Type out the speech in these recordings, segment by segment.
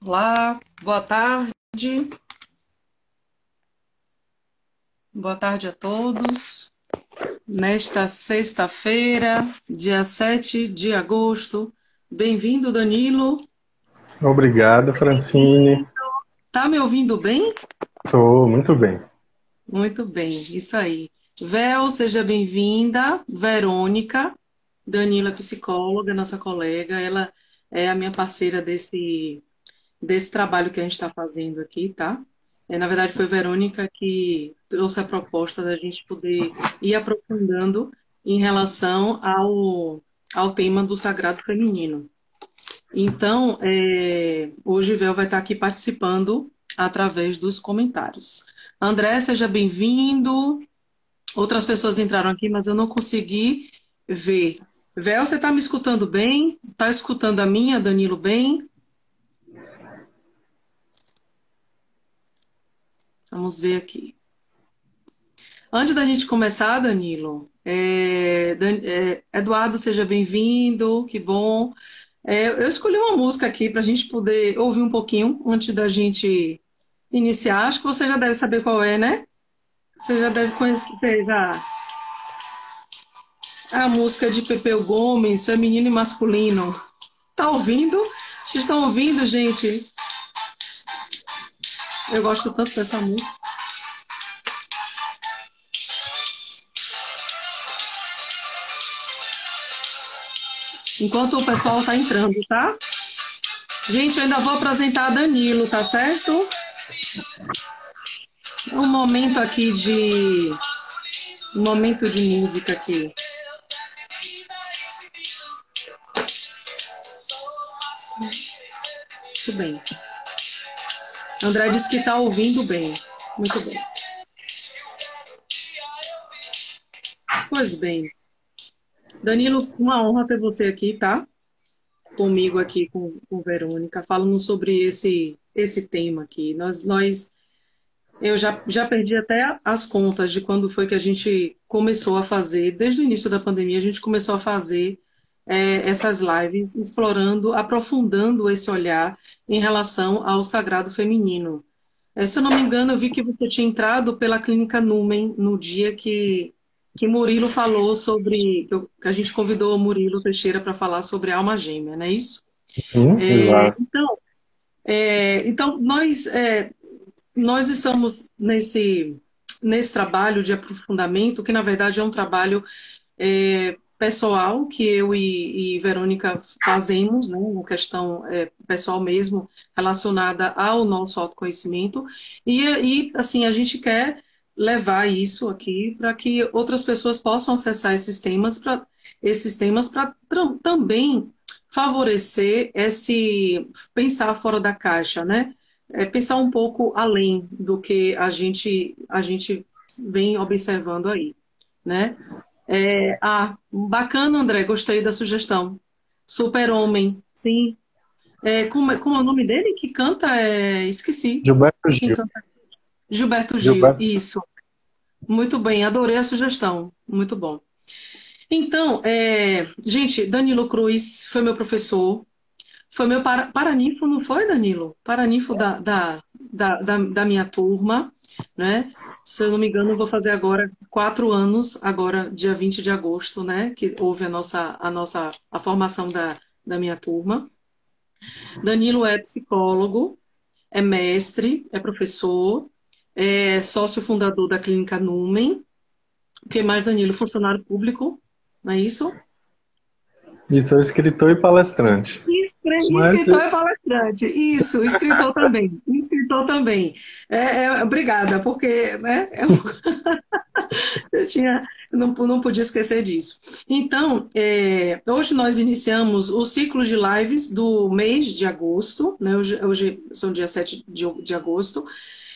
Olá, boa tarde. Boa tarde a todos. Nesta sexta-feira, dia 7 de agosto. Bem-vindo, Danilo. Obrigado, Francine. Tá me ouvindo bem? Estou muito bem. Muito bem, isso aí. Vel, seja bem-vinda. Verônica. Danilo é psicóloga, nossa colega. Ela é a minha parceira desse trabalho que a gente está fazendo aqui, tá? Na verdade, foi Verônica que trouxe a proposta da gente poder ir aprofundando em relação ao tema do sagrado feminino. Então, hoje Vel vai estar aqui participando através dos comentários. André, seja bem-vindo. Outras pessoas entraram aqui, mas eu não consegui ver. Vel, você está me escutando bem? Está escutando a minha, Danilo, bem? Vamos ver aqui. Antes da gente começar, Danilo, Eduardo, seja bem-vindo, que bom. Eu escolhi uma música aqui para a gente poder ouvir um pouquinho antes da gente iniciar. Acho que você já deve saber qual é, né? Você já deve conhecer já a música de Pepeu Gomes, feminino e masculino. Tá ouvindo? Vocês estão ouvindo, gente? Eu gosto tanto dessa música. Enquanto o pessoal tá entrando, tá? Gente, eu ainda vou apresentar a Danilo, tá certo? Um momento aqui um momento de música aqui. Muito bem. André disse que está ouvindo bem. Muito bem. Pois bem. Danilo, uma honra ter você aqui, tá? Comigo aqui com Verônica, falando sobre esse tema aqui. Eu já perdi até as contas de quando foi que a gente começou a fazer, desde o início da pandemia, a gente começou a fazer essas lives, explorando, aprofundando esse olhar em relação ao sagrado feminino. Se eu não me engano, eu vi que você tinha entrado pela Clínica Numen no dia que Murilo falou sobre, que a gente convidou o Murilo Teixeira para falar sobre alma gêmea, não é isso? Exato. Então nós estamos nesse trabalho de aprofundamento, que na verdade é um trabalho pessoal que eu e Verônica fazemos, né, uma questão pessoal mesmo, relacionada ao nosso autoconhecimento, e assim, a gente quer levar isso aqui para que outras pessoas possam acessar esses temas para também favorecer esse pensar fora da caixa, né? Pensar um pouco além do que a gente vem observando aí, né? Bacana, André, gostei da sugestão. Super-Homem, sim. Como é o nome dele que canta? Esqueci. Gilberto Quem Gil. canta? Gilberto Gil, Gilberto. isso. Muito bem, adorei a sugestão. Muito bom. Então, gente, Danilo Cruz foi meu professor, foi meu paraninfo, não foi, Danilo? Paraninfo da minha turma, né? Se eu não me engano, eu vou fazer agora 4 anos, agora dia 20 de agosto, né? Que houve a formação da minha turma. Danilo é psicólogo, é mestre, é professor, é sócio fundador da Clínica Numen. O que mais, Danilo? Funcionário público, não é isso? Isso, é escritor e palestrante. Mas Escritor e palestrante, isso, escritor também, escritor também. Obrigada, porque né, eu não podia esquecer disso. Então, hoje nós iniciamos o ciclo de lives do mês de agosto, né, hoje são dia 7 de agosto,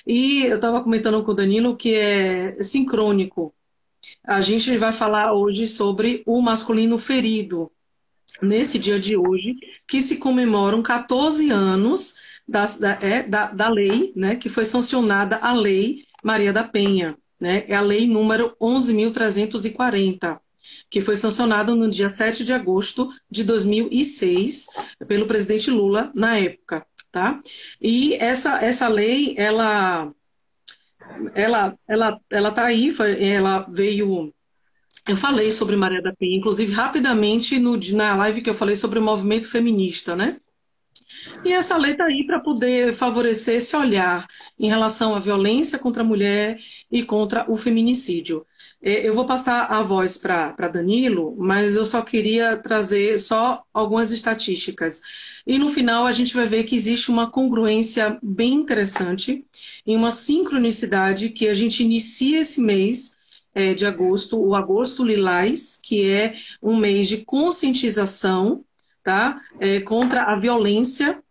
e eu estava comentando com o Danilo que é sincrônico. A gente vai falar hoje sobre o masculino ferido, nesse dia de hoje, que se comemoram 14 anos da lei, né, que foi sancionada a Lei Maria da Penha, né, é a lei número 11.340, que foi sancionada no dia 7 de agosto de 2006 pelo presidente Lula na época. tá? E essa lei, ela tá aí, ela veio. Eu falei sobre Maria da Penha, inclusive rapidamente na live que eu falei sobre o movimento feminista, né? E essa lei está aí para poder favorecer esse olhar em relação à violência contra a mulher e contra o feminicídio. Eu vou passar a voz para Danilo, mas eu só queria trazer só algumas estatísticas. E no final a gente vai ver que existe uma congruência bem interessante e uma sincronicidade que a gente inicia esse mês de agosto, o Agosto Lilás, que é um mês de conscientização, tá? Contra a violência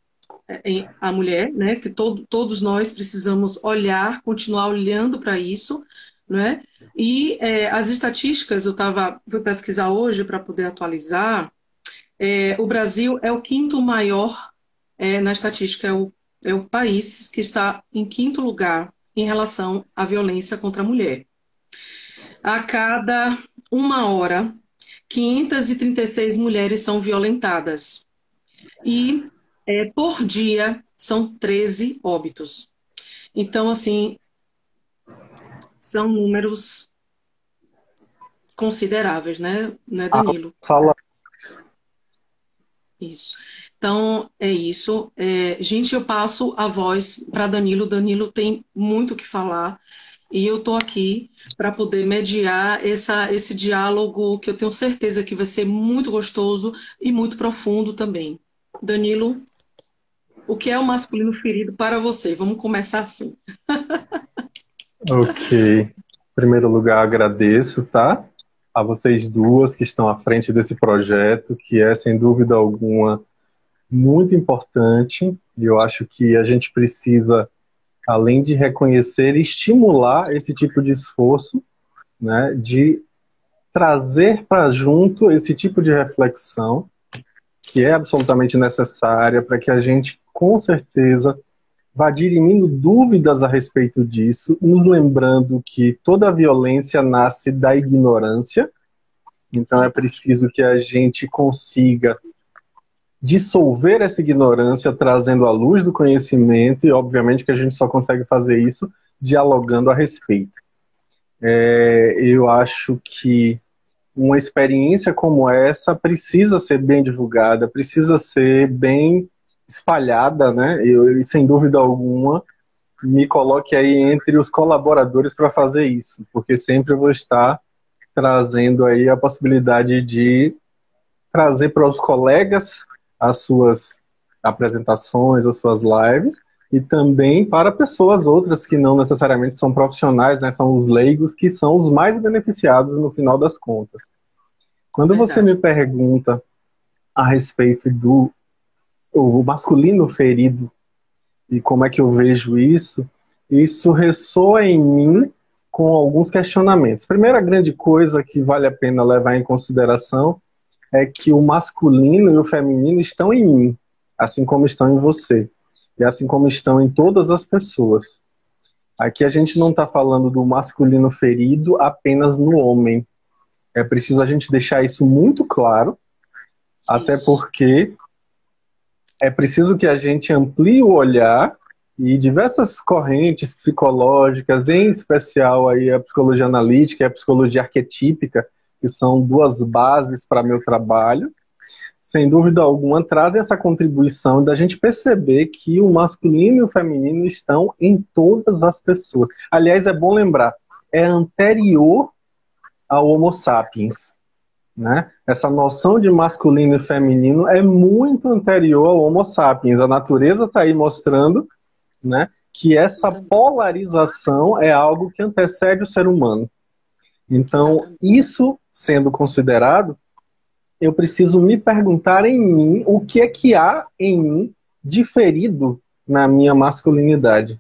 à mulher, né? Que todos nós precisamos olhar, continuar olhando para isso, né? E as estatísticas, fui pesquisar hoje para poder atualizar. O Brasil é o quinto maior na estatística, é o país que está em quinto lugar em relação à violência contra a mulher. A cada 1 hora, 536 mulheres são violentadas. E por dia são 13 óbitos. Então, assim, são números consideráveis, né Danilo? Fala. Isso. Então, é isso. Gente, eu passo a voz para Danilo. Danilo tem muito o que falar. E eu estou aqui para poder mediar esse diálogo que eu tenho certeza que vai ser muito gostoso e muito profundo também. Danilo, o que é o masculino ferido para você? Vamos começar assim. Ok. Em primeiro lugar, agradeço, tá? A vocês duas que estão à frente desse projeto, que é, sem dúvida alguma, muito importante. E eu acho que a gente precisa, além de reconhecer, estimular esse tipo de esforço, né, de trazer para junto esse tipo de reflexão que é absolutamente necessária para que a gente, com certeza, vá dirimindo dúvidas a respeito disso, nos lembrando que toda violência nasce da ignorância, então é preciso que a gente consiga dissolver essa ignorância trazendo a luz do conhecimento e, obviamente, que a gente só consegue fazer isso dialogando a respeito. Eu acho que uma experiência como essa precisa ser bem divulgada, precisa ser bem espalhada, né? E sem dúvida alguma, me coloque aí entre os colaboradores para fazer isso, porque sempre eu vou estar trazendo aí a possibilidade de trazer para os colegas as suas apresentações, as suas lives, e também para pessoas outras que não necessariamente são profissionais, né, são os leigos, que são os mais beneficiados no final das contas. Quando você me pergunta a respeito do masculino ferido e como é que eu vejo isso ressoa em mim com alguns questionamentos. Primeira grande coisa que vale a pena levar em consideração é que o masculino e o feminino estão em mim, assim como estão em você, e assim como estão em todas as pessoas. Aqui a gente não está falando do masculino ferido apenas no homem. É preciso a gente deixar isso muito claro, até porque é preciso que a gente amplie o olhar e diversas correntes psicológicas, em especial aí a psicologia analítica e a psicologia arquetípica, que são duas bases para meu trabalho, sem dúvida alguma, trazem essa contribuição da gente perceber que o masculino e o feminino estão em todas as pessoas. Aliás, é bom lembrar, é anterior ao Homo sapiens, né? Essa noção de masculino e feminino é muito anterior ao Homo sapiens. A natureza está aí mostrando, né, que essa polarização é algo que antecede o ser humano. Então, isso sendo considerado, eu preciso me perguntar em mim o que é que há em mim diferido na minha masculinidade.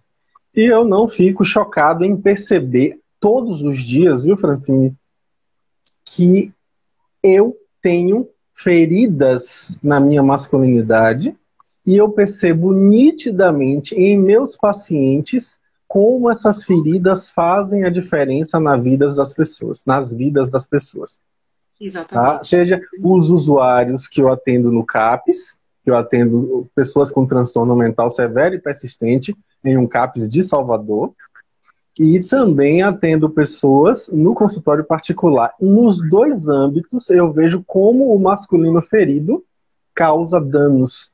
E eu não fico chocado em perceber todos os dias, viu, Francine, que eu tenho feridas na minha masculinidade e eu percebo nitidamente em meus pacientes como essas feridas fazem a diferença nas vidas das pessoas. Exatamente. Tá? Seja os usuários que eu atendo no CAPES, que eu atendo pessoas com transtorno mental severo e persistente em um CAPS de Salvador. E também atendo pessoas no consultório particular. Nos dois âmbitos, eu vejo como o masculino ferido causa danos.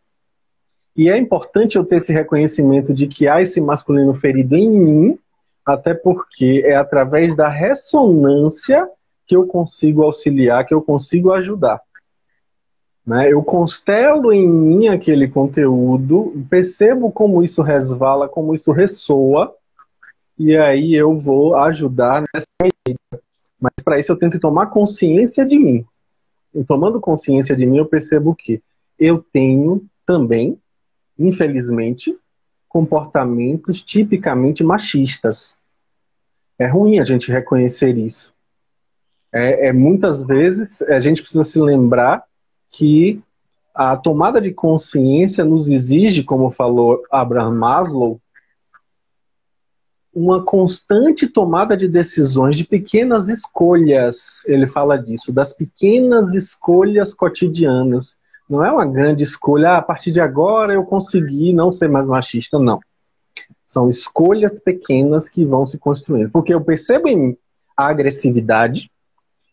E é importante eu ter esse reconhecimento de que há esse masculino ferido em mim, até porque é através da ressonância que eu consigo auxiliar, que eu consigo ajudar. Né? Eu constelo em mim aquele conteúdo, percebo como isso resvala, como isso ressoa, e aí eu vou ajudar nessa medida. Mas para isso eu tenho que tomar consciência de mim. E tomando consciência de mim, eu percebo que eu tenho também, infelizmente, comportamentos tipicamente machistas. É ruim a gente reconhecer isso. Muitas vezes a gente precisa se lembrar que a tomada de consciência nos exige, como falou Abraham Maslow, uma constante tomada de decisões, de pequenas escolhas. Ele fala disso, das pequenas escolhas cotidianas. Não é uma grande escolha, a partir de agora eu consegui não ser mais machista, não. São escolhas pequenas que vão se construindo. Porque eu percebo em mim a agressividade,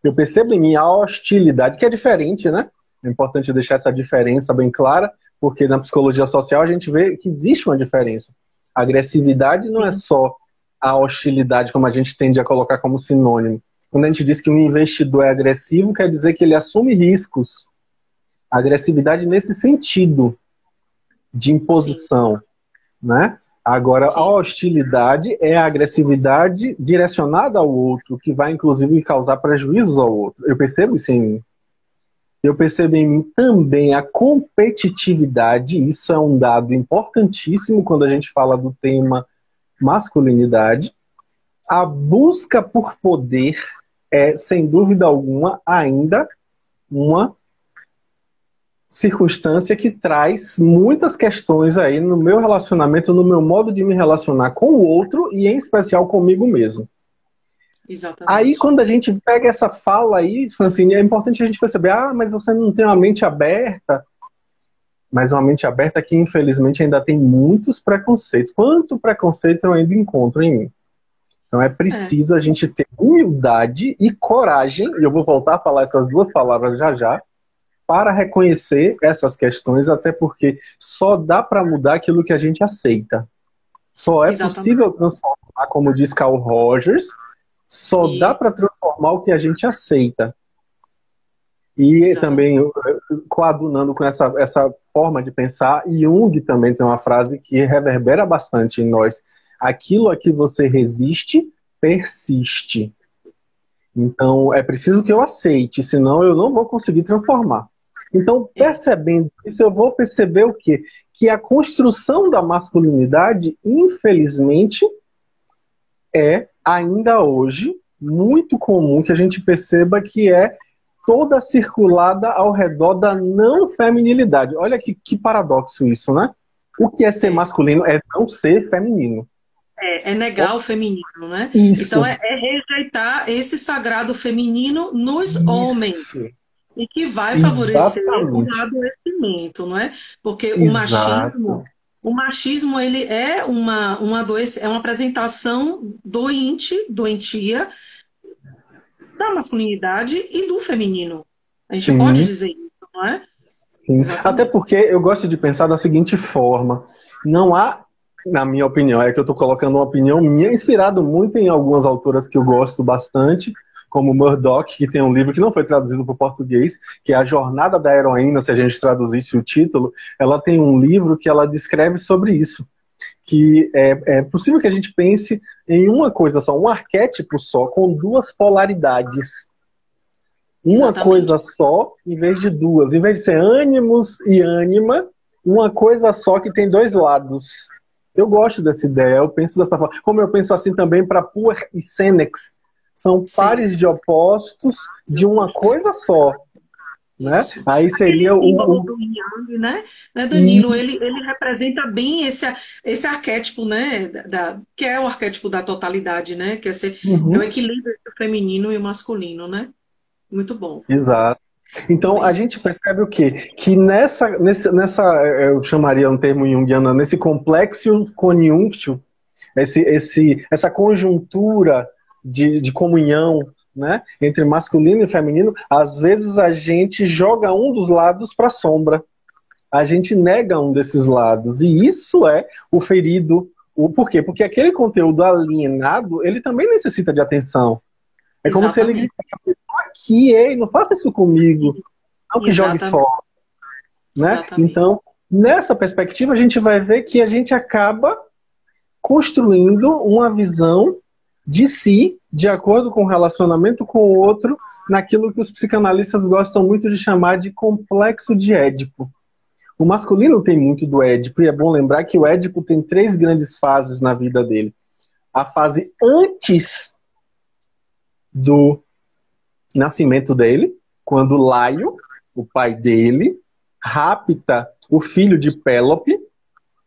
eu percebo em mim a hostilidade, que é diferente, né? É importante deixar essa diferença bem clara, porque na psicologia social a gente vê que existe uma diferença. A agressividade não é só a hostilidade, como a gente tende a colocar como sinônimo. Quando a gente diz que um investidor é agressivo, quer dizer que ele assume riscos. A agressividade nesse sentido de imposição, né? Agora, a hostilidade é a agressividade direcionada ao outro, que vai, inclusive, causar prejuízos ao outro. Eu percebo isso em mim. Eu percebo em mim também a competitividade. Isso é um dado importantíssimo quando a gente fala do tema masculinidade. A busca por poder é, sem dúvida alguma, ainda uma circunstância que traz muitas questões aí no meu relacionamento, no meu modo de me relacionar com o outro e, em especial, comigo mesmo. Exatamente. Aí, quando a gente pega essa fala aí, Francine, é importante a gente perceber, mas você não tem uma mente aberta. Mas uma mente aberta que, infelizmente, ainda tem muitos preconceitos. Quanto preconceito eu ainda encontro em mim? Então é preciso a gente ter humildade e coragem, e eu vou voltar a falar essas duas palavras já já, para reconhecer essas questões, até porque só dá para mudar aquilo que a gente aceita. Só é possível transformar, como diz Carl Rogers, só dá para transformar o que a gente aceita. E também, coadunando com essa forma de pensar, Jung também tem uma frase que reverbera bastante em nós. Aquilo a que você resiste, persiste. Então, é preciso que eu aceite, senão eu não vou conseguir transformar. Então, percebendo isso, eu vou perceber o quê? Que a construção da masculinidade, infelizmente, é, ainda hoje, muito comum que a gente perceba que é toda circulada ao redor da não feminilidade. Olha que paradoxo isso, né? O que é ser masculino é não ser feminino. É negar o feminino, né? Isso. Então é rejeitar esse sagrado feminino nos homens. E que vai favorecer o adoecimento, não é? Porque o machismo ele é uma doença, é uma apresentação doentia da masculinidade e do feminino. A gente pode dizer isso, não é? Até porque eu gosto de pensar da seguinte forma: não há, na minha opinião, é que eu estou colocando uma opinião minha, inspirado muito em algumas autoras que eu gosto bastante, como Murdoch, que tem um livro que não foi traduzido para o português, que é A Jornada da Heroína, se a gente traduzisse o título. Ela tem um livro que ela descreve sobre isso, que é possível que a gente pense em uma coisa só, um arquétipo só, com duas polaridades. Uma coisa só, em vez de duas. Em vez de ser ânimos e ânima, uma coisa só que tem dois lados. Eu gosto dessa ideia, eu penso dessa forma. Como eu penso assim também para Puer e Senex. São pares de opostos de uma coisa só. Né? Aí seria o do Yang, né, Danilo? Ele representa bem esse arquétipo, né, que é o arquétipo da totalidade, né? Que é o equilíbrio entre o feminino e o masculino, né? Muito bom. Exato. Então, a gente percebe o quê? Que eu chamaria um termo junguiano, nesse complexo conjunction, essa conjuntura de comunhão, né, entre masculino e feminino, às vezes a gente joga um dos lados para a sombra. A gente nega um desses lados. E isso é o ferido. Por quê? Porque aquele conteúdo alienado, ele também necessita de atenção. É como se ele gritasse, aqui, ei, não faça isso comigo. Não que jogue fora. Né? Então, nessa perspectiva, a gente vai ver que a gente acaba construindo uma visão de si, de acordo com o relacionamento com o outro, naquilo que os psicanalistas gostam muito de chamar de complexo de Édipo. O masculino tem muito do Édipo, e é bom lembrar que o Édipo tem 3 grandes fases na vida dele. A fase antes do nascimento dele, quando Laio, o pai dele, rapta o filho de Pélope,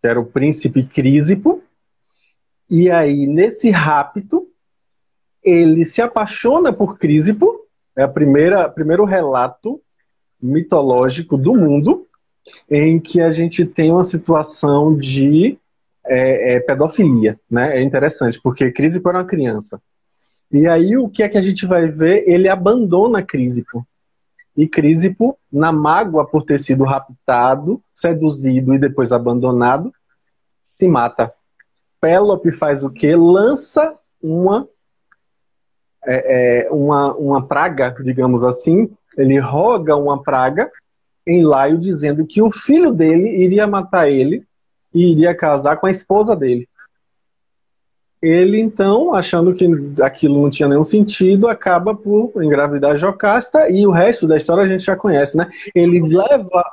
que era o príncipe Crísipo, e aí, nesse rapto, ele se apaixona por Crísipo, é o primeiro relato mitológico do mundo, em que a gente tem uma situação de pedofilia, né? É interessante, porque Crísipo era uma criança. E aí, o que é que a gente vai ver? Ele abandona Crísipo. E Crísipo, na mágoa por ter sido raptado, seduzido e depois abandonado, se mata. Pélope faz o quê? Lança uma praga, digamos assim. Ele roga uma praga em Laio, dizendo que o filho dele iria matar ele e iria casar com a esposa dele. Ele, então, achando que aquilo não tinha nenhum sentido, acaba por engravidar Jocasta, e o resto da história a gente já conhece, né? Ele leva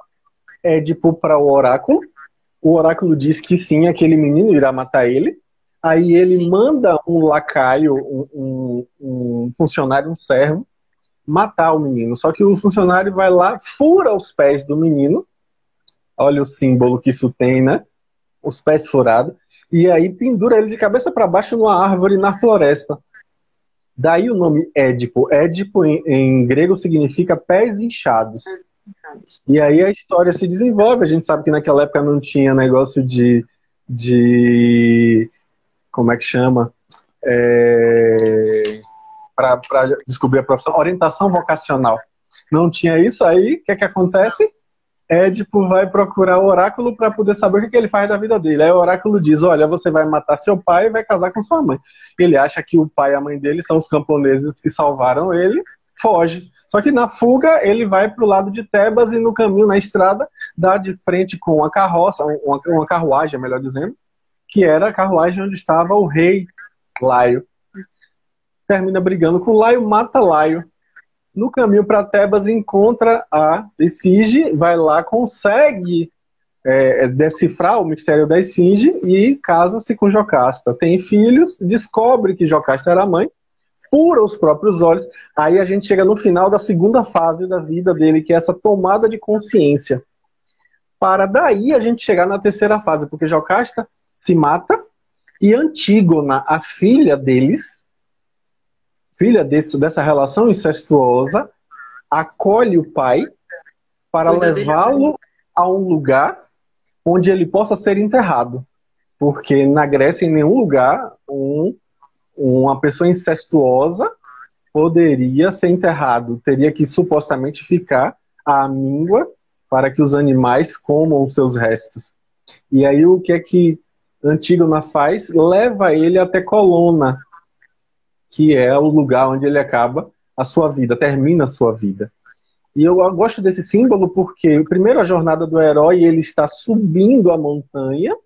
Édipo para o oráculo diz que sim, aquele menino irá matar ele, aí ele manda um lacaio, um funcionário, um servo, matar o menino. Só que o funcionário vai lá, fura os pés do menino. Olha o símbolo que isso tem, né? Os pés furados. E aí pendura ele de cabeça para baixo numa árvore na floresta. Daí o nome Édipo. Édipo em grego significa pés inchados. E aí a história se desenvolve. A gente sabe que naquela época não tinha negócio de como é que chama? Para descobrir a profissão, orientação vocacional. Não tinha isso, aí o que é que acontece? Édipo vai procurar o oráculo para poder saber o que ele faz da vida dele. Aí o oráculo diz, olha, você vai matar seu pai e vai casar com sua mãe. Ele acha que o pai e a mãe dele são os camponeses que salvaram ele, foge. Só que na fuga ele vai para o lado de Tebas e no caminho, na estrada, dá de frente com uma carroça, uma carruagem, melhor dizendo, que era a carruagem onde estava o rei Laio. Termina brigando com Laio, mata Laio. No caminho para Tebas encontra a Esfinge, vai lá, consegue decifrar o mistério da Esfinge e casa-se com Jocasta. Tem filhos, descobre que Jocasta era a mãe, fura os próprios olhos. Aí a gente chega no final da segunda fase da vida dele, que é essa tomada de consciência. Para daí a gente chegar na terceira fase, porque Jocasta se mata e Antígona, a filha deles, filha dessa relação incestuosa, acolhe o pai para levá-lo a um lugar onde ele possa ser enterrado. Porque na Grécia, em nenhum lugar, uma pessoa incestuosa poderia ser enterrado. Teria que supostamente ficar à míngua para que os animais comam os seus restos. E aí o que é que Antígona faz? Leva ele até Colona, que é o lugar onde ele acaba a sua vida, termina a sua vida. E eu gosto desse símbolo porque, primeiro, a jornada do herói, ele está subindo a montanha,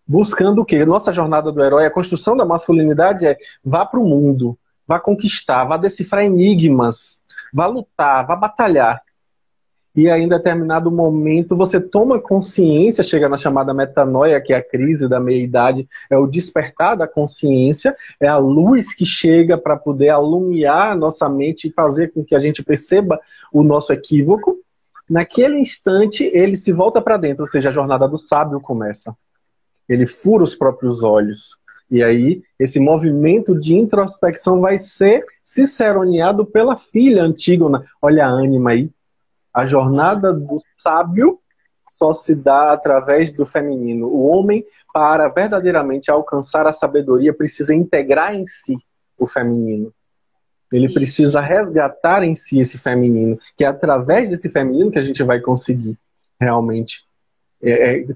buscando o quê? Nossa jornada do herói, a construção da masculinidade é vá para o mundo, vá conquistar, vá decifrar enigmas, vá lutar, vá batalhar. E aí, em determinado momento, você toma consciência, chega na chamada metanoia, que é a crise da meia-idade, é o despertar da consciência, é a luz que chega para poder alumiar a nossa mente e fazer com que a gente perceba o nosso equívoco. Naquele instante, ele se volta para dentro, ou seja, a jornada do sábio começa. Ele fura os próprios olhos. E aí, esse movimento de introspecção vai ser ciceroneado pela filha Antígona. Olha a ânima aí. A jornada do sábio só se dá através do feminino. O homem, para verdadeiramente alcançar a sabedoria, precisa integrar em si o feminino. Ele Isso. precisa resgatar em si esse feminino, que é através desse feminino que a gente vai conseguir realmente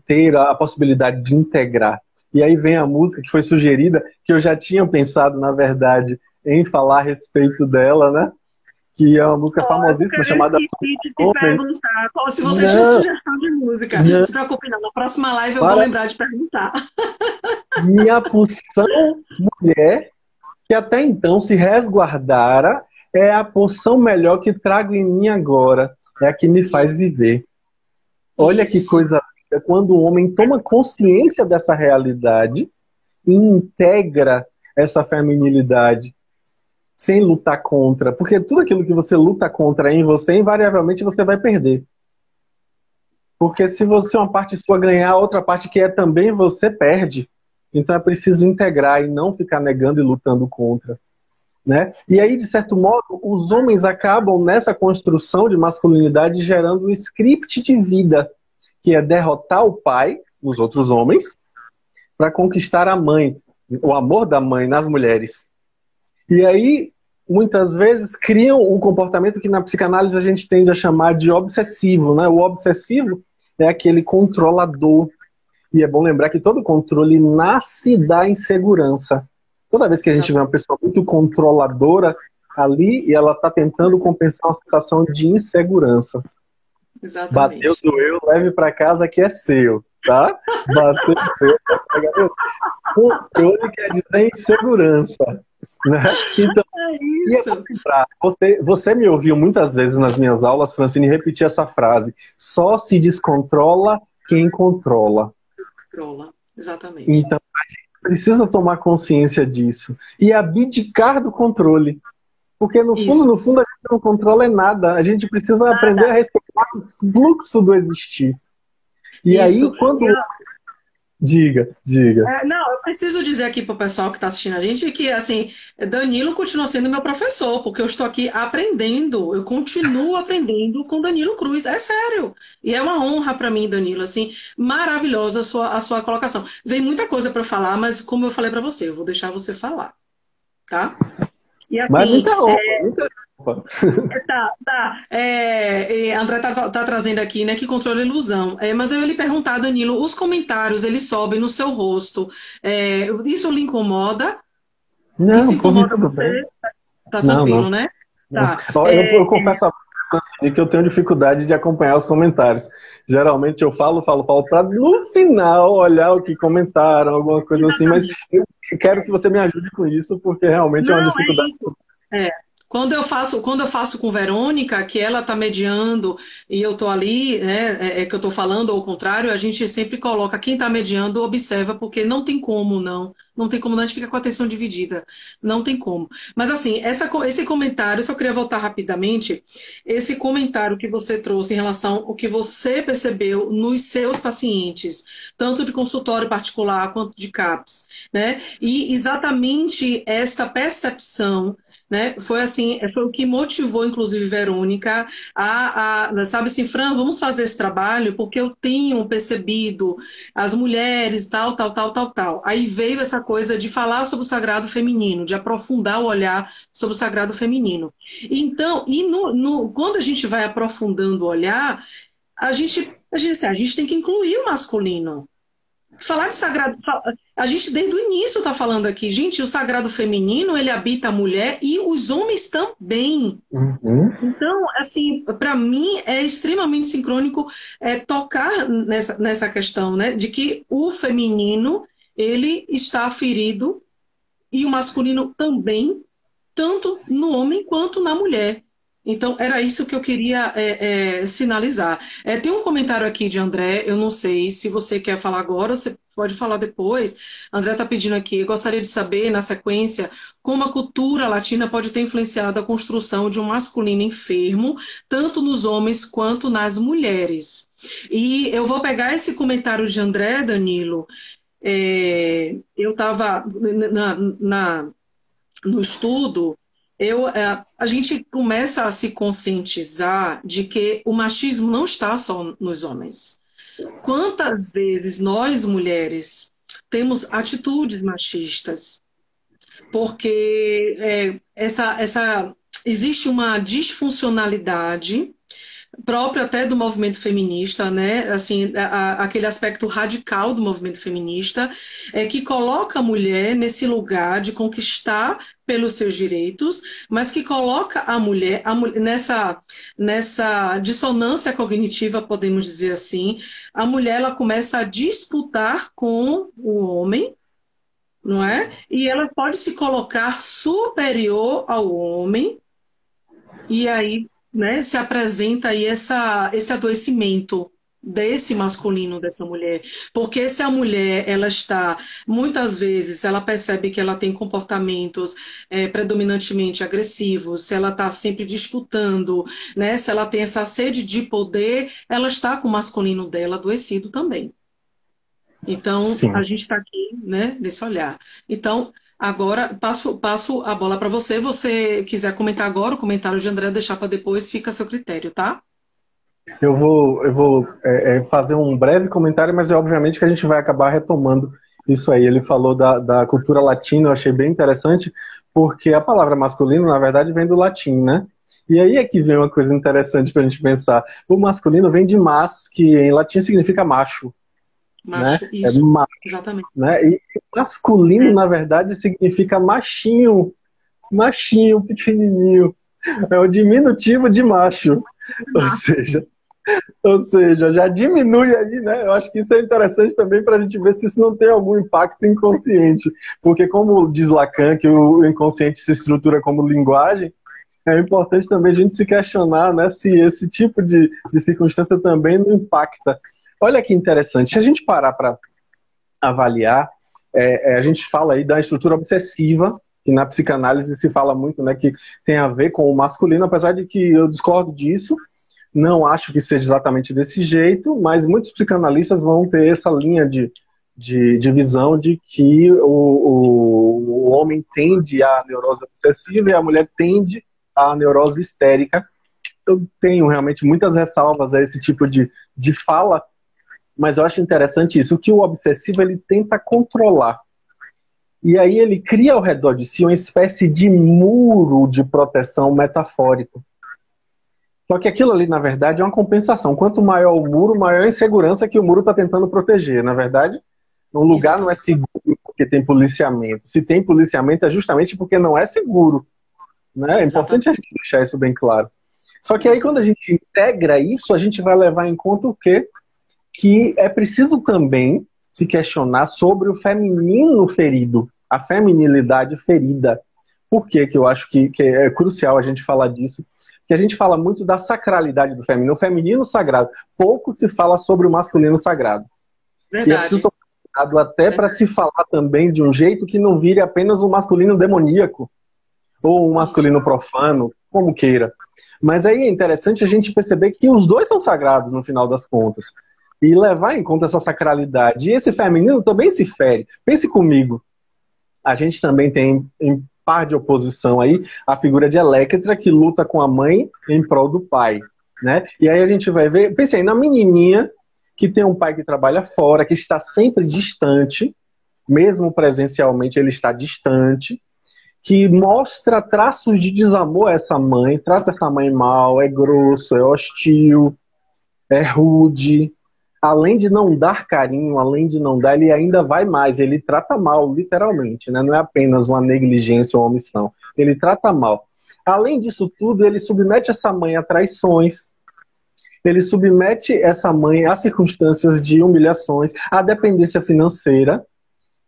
ter a possibilidade de integrar. E aí vem a música que foi sugerida, que eu já tinha pensado, na verdade, em falar a respeito dela, né? Que é uma música famosíssima chamada esqueci de te Homem. perguntar. Se você Não, tinha sugestão de música, não, não se preocupe, não. Na próxima live eu vou para lembrar de perguntar. minha porção mulher, que até então se resguardara, é a porção melhor que trago em mim agora, é a que me faz viver. Olha que Isso. coisa linda, quando o homem toma consciência dessa realidade e integra essa feminilidade sem lutar contra, porque tudo aquilo que você luta contra em você, invariavelmente você vai perder. Porque se você uma parte sua ganhar, a outra parte que é também você perde. Então é preciso integrar e não ficar negando e lutando contra. Né? E aí, de certo modo, os homens acabam nessa construção de masculinidade gerando um script de vida, que é derrotar o pai, os outros homens, para conquistar a mãe, o amor da mãe nas mulheres. E aí, muitas vezes, criam um comportamento que na psicanálise a gente tende a chamar de obsessivo. Né? O obsessivo é aquele controlador. E é bom lembrar que todo controle nasce da insegurança. Toda vez que a gente vê uma pessoa muito controladora ali, e ela está tentando compensar uma sensação de insegurança. Exatamente. Bateu, doeu, leve para casa que é seu, tá? Bateu, doeu, controle quer dizer insegurança. Né? Então, você me ouviu muitas vezes nas minhas aulas, Francine, repetir essa frase: só se descontrola quem controla. Controla, exatamente. Então, a gente precisa tomar consciência disso e abdicar do controle. Porque, no fundo, a gente não controla nada. A gente precisa aprender a respeitar o fluxo do existir. E aí, quando... Diga. Não, eu preciso dizer aqui para o pessoal que está assistindo a gente que, assim, Danilo continua sendo meu professor, porque eu estou aqui aprendendo, eu continuo aprendendo com Danilo Cruz, é sério. E é uma honra para mim, Danilo, assim, maravilhosa a sua colocação. Vem muita coisa para falar, mas como eu falei para você, eu vou deixar você falar, tá? E assim, mas muita honra, muita honra. André tá trazendo aqui, né, que controla a ilusão. Mas eu ia lhe perguntar, Danilo, os comentários, eles sobem no seu rosto. Isso lhe incomoda? Não, isso incomoda tudo você? bem. Tá tranquilo, né? Tá. Eu confesso a você que eu tenho dificuldade de acompanhar os comentários. Geralmente eu falo para no final olhar o que comentaram, alguma coisa Exatamente. assim, mas eu quero que você me ajude com isso, porque realmente é uma dificuldade. Quando eu faço com Verônica, que ela está mediando e eu estou ali, né, que eu estou falando, ou ao contrário, a gente sempre coloca quem está mediando, observa, porque não tem como não tem como não, a gente fica com a atenção dividida, não tem como. Mas assim, esse comentário, só queria voltar rapidamente, esse comentário que você trouxe em relação ao que você percebeu nos seus pacientes, tanto de consultório particular quanto de CAPS, né, e exatamente esta percepção, né? Foi assim, foi o que motivou, inclusive, Verônica sabe assim, Fran, vamos fazer esse trabalho porque eu tenho percebido as mulheres, tal. Aí veio essa coisa de falar sobre o sagrado feminino, de aprofundar o olhar sobre o sagrado feminino. Então, quando a gente vai aprofundando o olhar, a gente tem que incluir o masculino. Falar de sagrado, a gente desde o início está falando aqui, gente, o sagrado feminino, ele habita a mulher e os homens também. Uhum. Então, assim, para mim é extremamente sincrônico tocar nessa questão, né, de que o feminino, ele está ferido e o masculino também, tanto no homem quanto na mulher. Então, era isso que eu queria sinalizar. Tem um comentário aqui de André, eu não sei se você quer falar agora, você pode falar depois. André está pedindo aqui, eu gostaria de saber, na sequência, como a cultura latina pode ter influenciado a construção de um masculino enfermo, tanto nos homens quanto nas mulheres. E eu vou pegar esse comentário de André, Danilo. Eu estava no estudo, A gente começa a se conscientizar de que o machismo não está só nos homens. Quantas vezes nós, mulheres, temos atitudes machistas? Porque existe uma disfuncionalidade próprio até do movimento feminista, né? Assim, aquele aspecto radical do movimento feminista que coloca a mulher nesse lugar de conquistar pelos seus direitos, mas que coloca a mulher nessa dissonância cognitiva, podemos dizer assim. A mulher ela começa a disputar com o homem, não é? E ela pode se colocar superior ao homem, e aí, né, se apresenta aí esse adoecimento desse masculino dessa mulher. Porque se a mulher, ela está, muitas vezes, ela percebe que ela tem comportamentos predominantemente agressivos, se ela está sempre disputando, né, se ela tem essa sede de poder, ela está com o masculino dela adoecido também. Então, Sim. a gente está aqui, né, nesse olhar. Então, agora passo a bola para você. Você quiser comentar agora, o comentário de André deixar para depois, fica a seu critério, tá? Eu vou fazer um breve comentário, mas é obviamente que a gente vai acabar retomando isso aí. Ele falou da cultura latina, eu achei bem interessante, porque a palavra masculino, na verdade, vem do latim, né? E aí é que vem uma coisa interessante para a gente pensar. O masculino vem de mas, que em latim significa macho. Macho, Né? isso, Macho, exatamente. né? E masculino, na verdade, significa machinho, machinho, pequenininho. É o diminutivo de macho. Ou seja, já diminui aí, né? Eu acho que isso é interessante também para a gente ver se isso não tem algum impacto inconsciente. Porque, como diz Lacan, que o inconsciente se estrutura como linguagem, é importante também a gente se questionar, né, se esse tipo de circunstância também não impacta. Olha que interessante, se a gente parar para avaliar, a gente fala aí da estrutura obsessiva, que na psicanálise se fala muito, né, que tem a ver com o masculino, apesar de que eu discordo disso, não acho que seja exatamente desse jeito, mas muitos psicanalistas vão ter essa linha de visão de que o homem tende à neurose obsessiva e a mulher tende à neurose histérica. Eu tenho realmente muitas ressalvas a esse tipo de fala, mas eu acho interessante isso, que o obsessivo ele tenta controlar. E aí ele cria ao redor de si uma espécie de muro de proteção metafórico. Só que aquilo ali, na verdade, é uma compensação. Quanto maior o muro, maior a insegurança que o muro está tentando proteger. Na verdade, um lugar não é seguro porque tem policiamento. Se tem policiamento é justamente porque não é seguro. Né? É importante a gente deixar isso bem claro. Só que aí, quando a gente integra isso, a gente vai levar em conta o quê? Que é preciso também se questionar sobre o feminino ferido, a feminilidade ferida. Por que eu acho que é crucial a gente falar disso? Que a gente fala muito da sacralidade do feminino, o feminino sagrado. Pouco se fala sobre o masculino sagrado. Verdade. E é preciso tomar cuidado até para se falar também de um jeito que não vire apenas um masculino demoníaco ou um masculino profano, como queira. Mas aí é interessante a gente perceber que os dois são sagrados no final das contas. E levar em conta essa sacralidade. E esse feminino também se fere. Pense comigo. A gente também tem, em par de oposição aí, a figura de Electra, que luta com a mãe em prol do pai. Né? E aí a gente vai ver, pense aí, na menininha que tem um pai que trabalha fora, que está sempre distante, mesmo presencialmente ele está distante, que mostra traços de desamor a essa mãe, trata essa mãe mal, é grosso, é hostil, é rude. Além de não dar carinho, além de não dar, ele ainda vai mais, ele trata mal, literalmente, né? Não é apenas uma negligência ou uma omissão, ele trata mal. Além disso tudo, ele submete essa mãe a traições, ele submete essa mãe a circunstâncias de humilhações, a dependência financeira,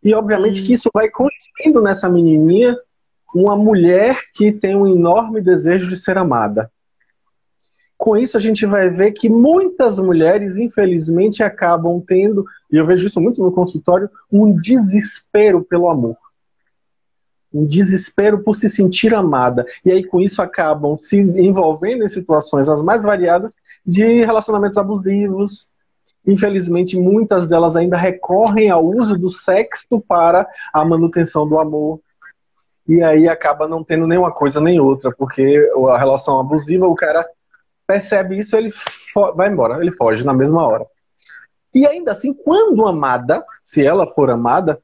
e obviamente que isso vai construindo nessa menininha uma mulher que tem um enorme desejo de ser amada. Com isso, a gente vai ver que muitas mulheres, infelizmente, acabam tendo, e eu vejo isso muito no consultório, um desespero pelo amor. Um desespero por se sentir amada. E aí, com isso, acabam se envolvendo em situações as mais variadas de relacionamentos abusivos. Infelizmente, muitas delas ainda recorrem ao uso do sexo para a manutenção do amor. e aí acaba não tendo nenhuma coisa nem outra, porque a relação abusiva, o cara percebe isso, ele vai embora, ele foge na mesma hora. E ainda assim, quando amada, se ela for amada,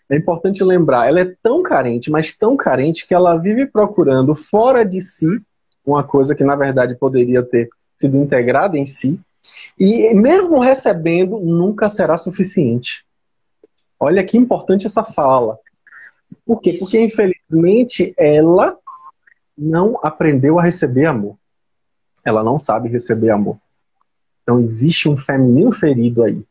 é importante lembrar, ela é tão carente, mas tão carente, que ela vive procurando fora de si uma coisa que na verdade poderia ter sido integrada em si, e mesmo recebendo, nunca será suficiente. Olha que importante essa fala. Por quê? Porque infelizmente ela não aprendeu a receber amor. Ela não sabe receber amor. Então existe um feminino ferido aí.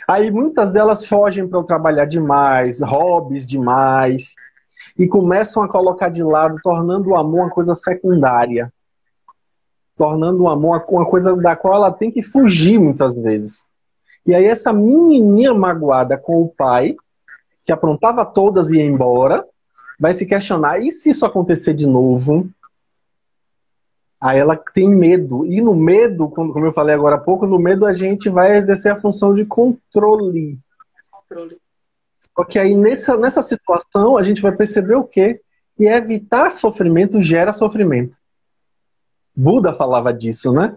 Aí muitas delas fogem para trabalhar demais, hobbies demais, e começam a colocar de lado, tornando o amor uma coisa secundária. Tornando o amor uma coisa da qual ela tem que fugir muitas vezes. E aí essa menininha magoada com o pai, que aprontava todas e ia embora, vai se questionar, e se isso acontecer de novo? Aí ela tem medo. E no medo, como eu falei agora há pouco, no medo a gente vai exercer a função de controle. Só que aí nessa situação a gente vai perceber o quê? Que evitar sofrimento gera sofrimento. Buda falava disso, né?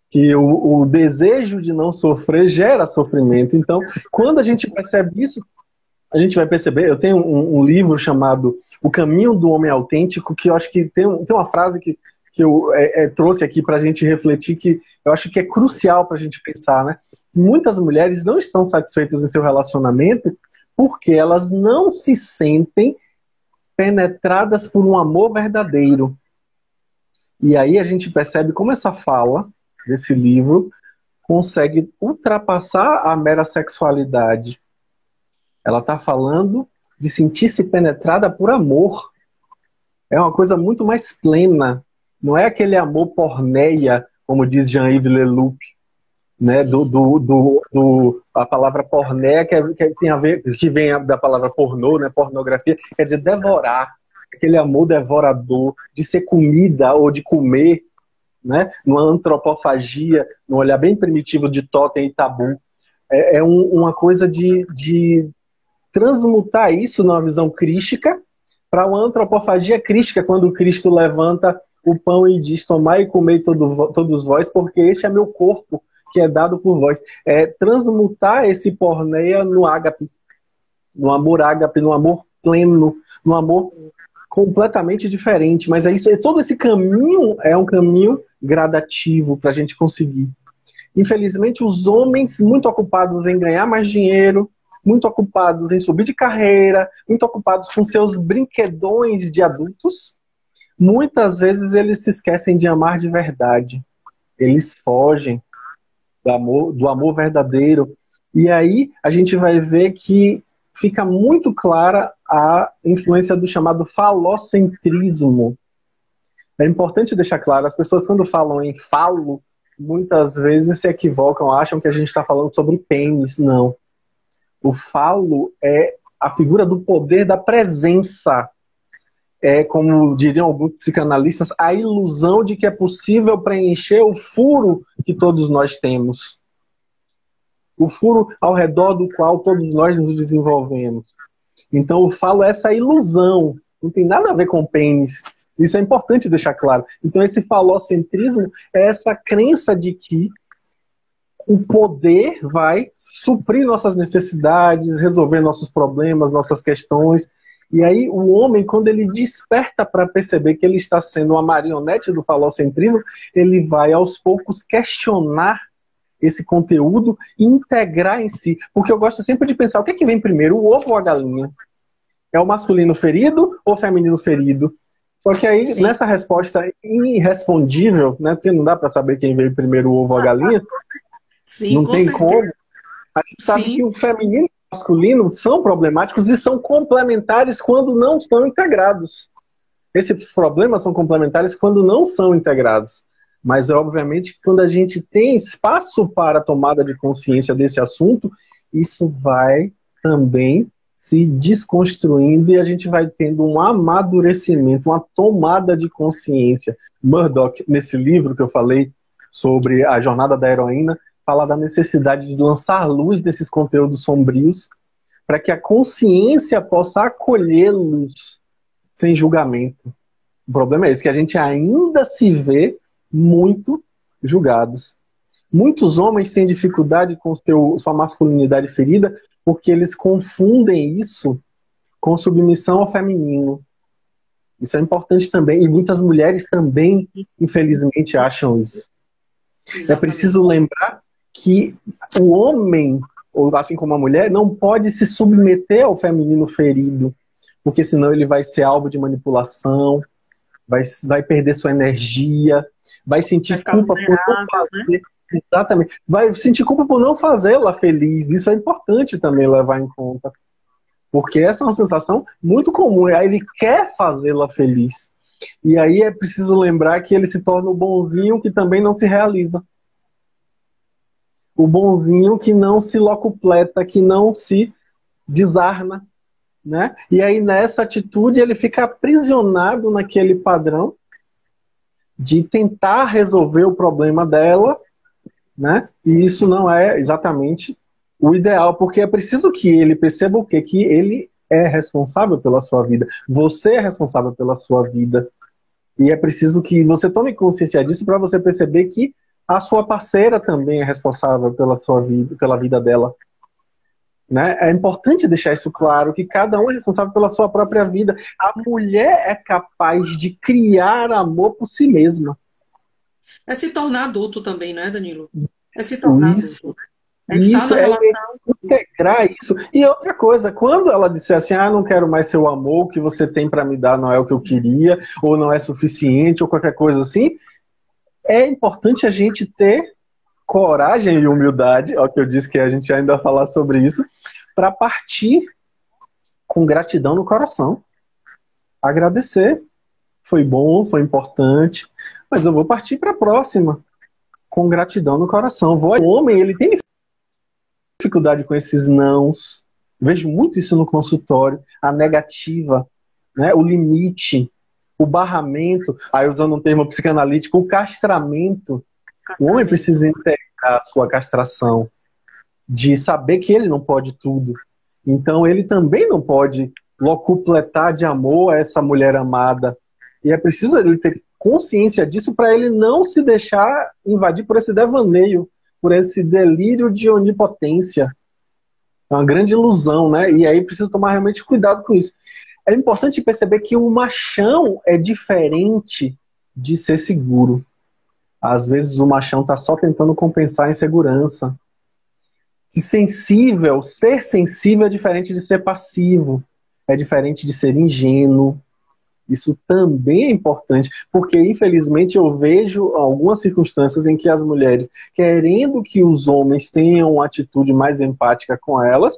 Que o desejo de não sofrer gera sofrimento. Então, quando a gente percebe isso, a gente vai perceber. Eu tenho um livro chamado O Caminho do Homem Autêntico, que eu acho que tem uma frase que eu trouxe aqui para a gente refletir, que eu acho que é crucial para a gente pensar, né? Muitas mulheres não estão satisfeitas em seu relacionamento porque elas não se sentem penetradas por um amor verdadeiro. E aí a gente percebe como essa fala desse livro consegue ultrapassar a mera sexualidade. Ela está falando de sentir-se penetrada por amor. É uma coisa muito mais plena. Não é aquele amor porneia, como diz Jean-Yves Leloup, né? A palavra porneia que tem a ver, que vem da palavra pornô, né? Pornografia, quer dizer devorar. Aquele amor devorador, de ser comida ou de comer, né? Numa antropofagia, num olhar bem primitivo de totem e tabu. Uma coisa de transmutar isso numa visão crística para uma antropofagia crística, quando Cristo levanta o pão e diz: tomai e comei todos vós, porque este é meu corpo, que é dado por vós. É transmutar esse porneia no ágape, no amor pleno, no amor completamente diferente. Mas todo esse caminho é um caminho gradativo para a gente conseguir. Infelizmente, os homens muito ocupados em ganhar mais dinheiro, muito ocupados em subir de carreira, muito ocupados com seus brinquedões de adultos, muitas vezes eles se esquecem de amar de verdade. Eles fogem do amor verdadeiro. E aí a gente vai ver que fica muito clara a influência do chamado falocentrismo. É importante deixar claro, as pessoas quando falam em falo, muitas vezes se equivocam, acham que a gente está falando sobre pênis. Não. O falo é a figura do poder da presença. É, como diriam alguns psicanalistas, a ilusão de que é possível preencher o furo que todos nós temos. O furo ao redor do qual todos nós nos desenvolvemos. Então o falo é essa ilusão. Não tem nada a ver com pênis. Isso é importante deixar claro. Então esse falocentrismo é essa crença de que o poder vai suprir nossas necessidades, resolver nossos problemas, nossas questões. E aí o homem, quando ele desperta para perceber que ele está sendo uma marionete do falocentrismo, ele vai aos poucos questionar esse conteúdo e integrar em si. Porque eu gosto sempre de pensar, o que é que vem primeiro, o ovo ou a galinha? É o masculino ferido ou o feminino ferido? Só que aí, nessa resposta irrespondível, né, porque não dá para saber quem veio primeiro, o ovo ou a galinha, sim, não tem como. A gente sabe que o feminino e o masculino são problemáticos e são complementares quando não estão integrados. Esses problemas são complementares quando não são integrados. Mas, obviamente, quando a gente tem espaço para a tomada de consciência desse assunto, isso vai também se desconstruindo e a gente vai tendo um amadurecimento, uma tomada de consciência. Murdoch, nesse livro que eu falei sobre a jornada da heroína, fala da necessidade de lançar luz desses conteúdos sombrios para que a consciência possa acolhê-los sem julgamento. O problema é esse, que a gente ainda se vê muito julgados. Muitos homens têm dificuldade com sua masculinidade ferida porque eles confundem isso com submissão ao feminino. Isso é importante também, e muitas mulheres também, infelizmente, acham isso. Exatamente. É preciso lembrar que o homem, ou assim como a mulher, não pode se submeter ao feminino ferido, porque senão ele vai ser alvo de manipulação, vai perder sua energia, vai sentir culpa por não fazer. Né? Exatamente. Vai sentir culpa por não fazê-la feliz. Isso é importante também levar em conta. Porque essa é uma sensação muito comum. Aí ele quer fazê-la feliz. E aí é preciso lembrar que ele se torna o bonzinho que também não se realiza. O bonzinho que não se locupleta, que não se desarna. Né? E aí nessa atitude ele fica aprisionado naquele padrão de tentar resolver o problema dela, né? E isso não é exatamente o ideal, porque é preciso que ele perceba o quê? Que ele é responsável pela sua vida. Você é responsável pela sua vida. E é preciso que você tome consciência disso para você perceber que a sua parceira também é responsável pela sua vida, pela vida dela. Né? É importante deixar isso claro, que cada um é responsável pela sua própria vida. A mulher é capaz de criar amor por si mesma. É se tornar adulto também, né, Danilo? É se tornar adulto. Isso, é integrar isso. E outra coisa, quando ela disser assim, não quero mais seu amor, o que você tem para me dar não é o que eu queria, ou não é suficiente, ou qualquer coisa assim, é importante a gente ter coragem e humildade, ó, que eu disse que a gente ainda vai falar sobre isso, para partir com gratidão no coração. Agradecer. Foi bom, foi importante, mas eu vou partir para a próxima com gratidão no coração. O homem, ele tem dificuldade com esses nãos. Vejo muito isso no consultório. A negativa, né? O limite, o barramento, aí usando um termo psicanalítico, o castramento. O homem precisa integrar a sua castração, de saber que ele não pode tudo. Então ele também não pode locupletar de amor a essa mulher amada. E é preciso ele ter consciência disso para ele não se deixar invadir por esse devaneio, por esse delírio de onipotência. É uma grande ilusão, né? E aí precisa tomar realmente cuidado com isso. É importante perceber que o machão é diferente de ser seguro. Às vezes o machão está só tentando compensar a insegurança. E ser sensível é diferente de ser passivo. É diferente de ser ingênuo. Isso também é importante, porque infelizmente eu vejo algumas circunstâncias em que as mulheres, querendo que os homens tenham uma atitude mais empática com elas,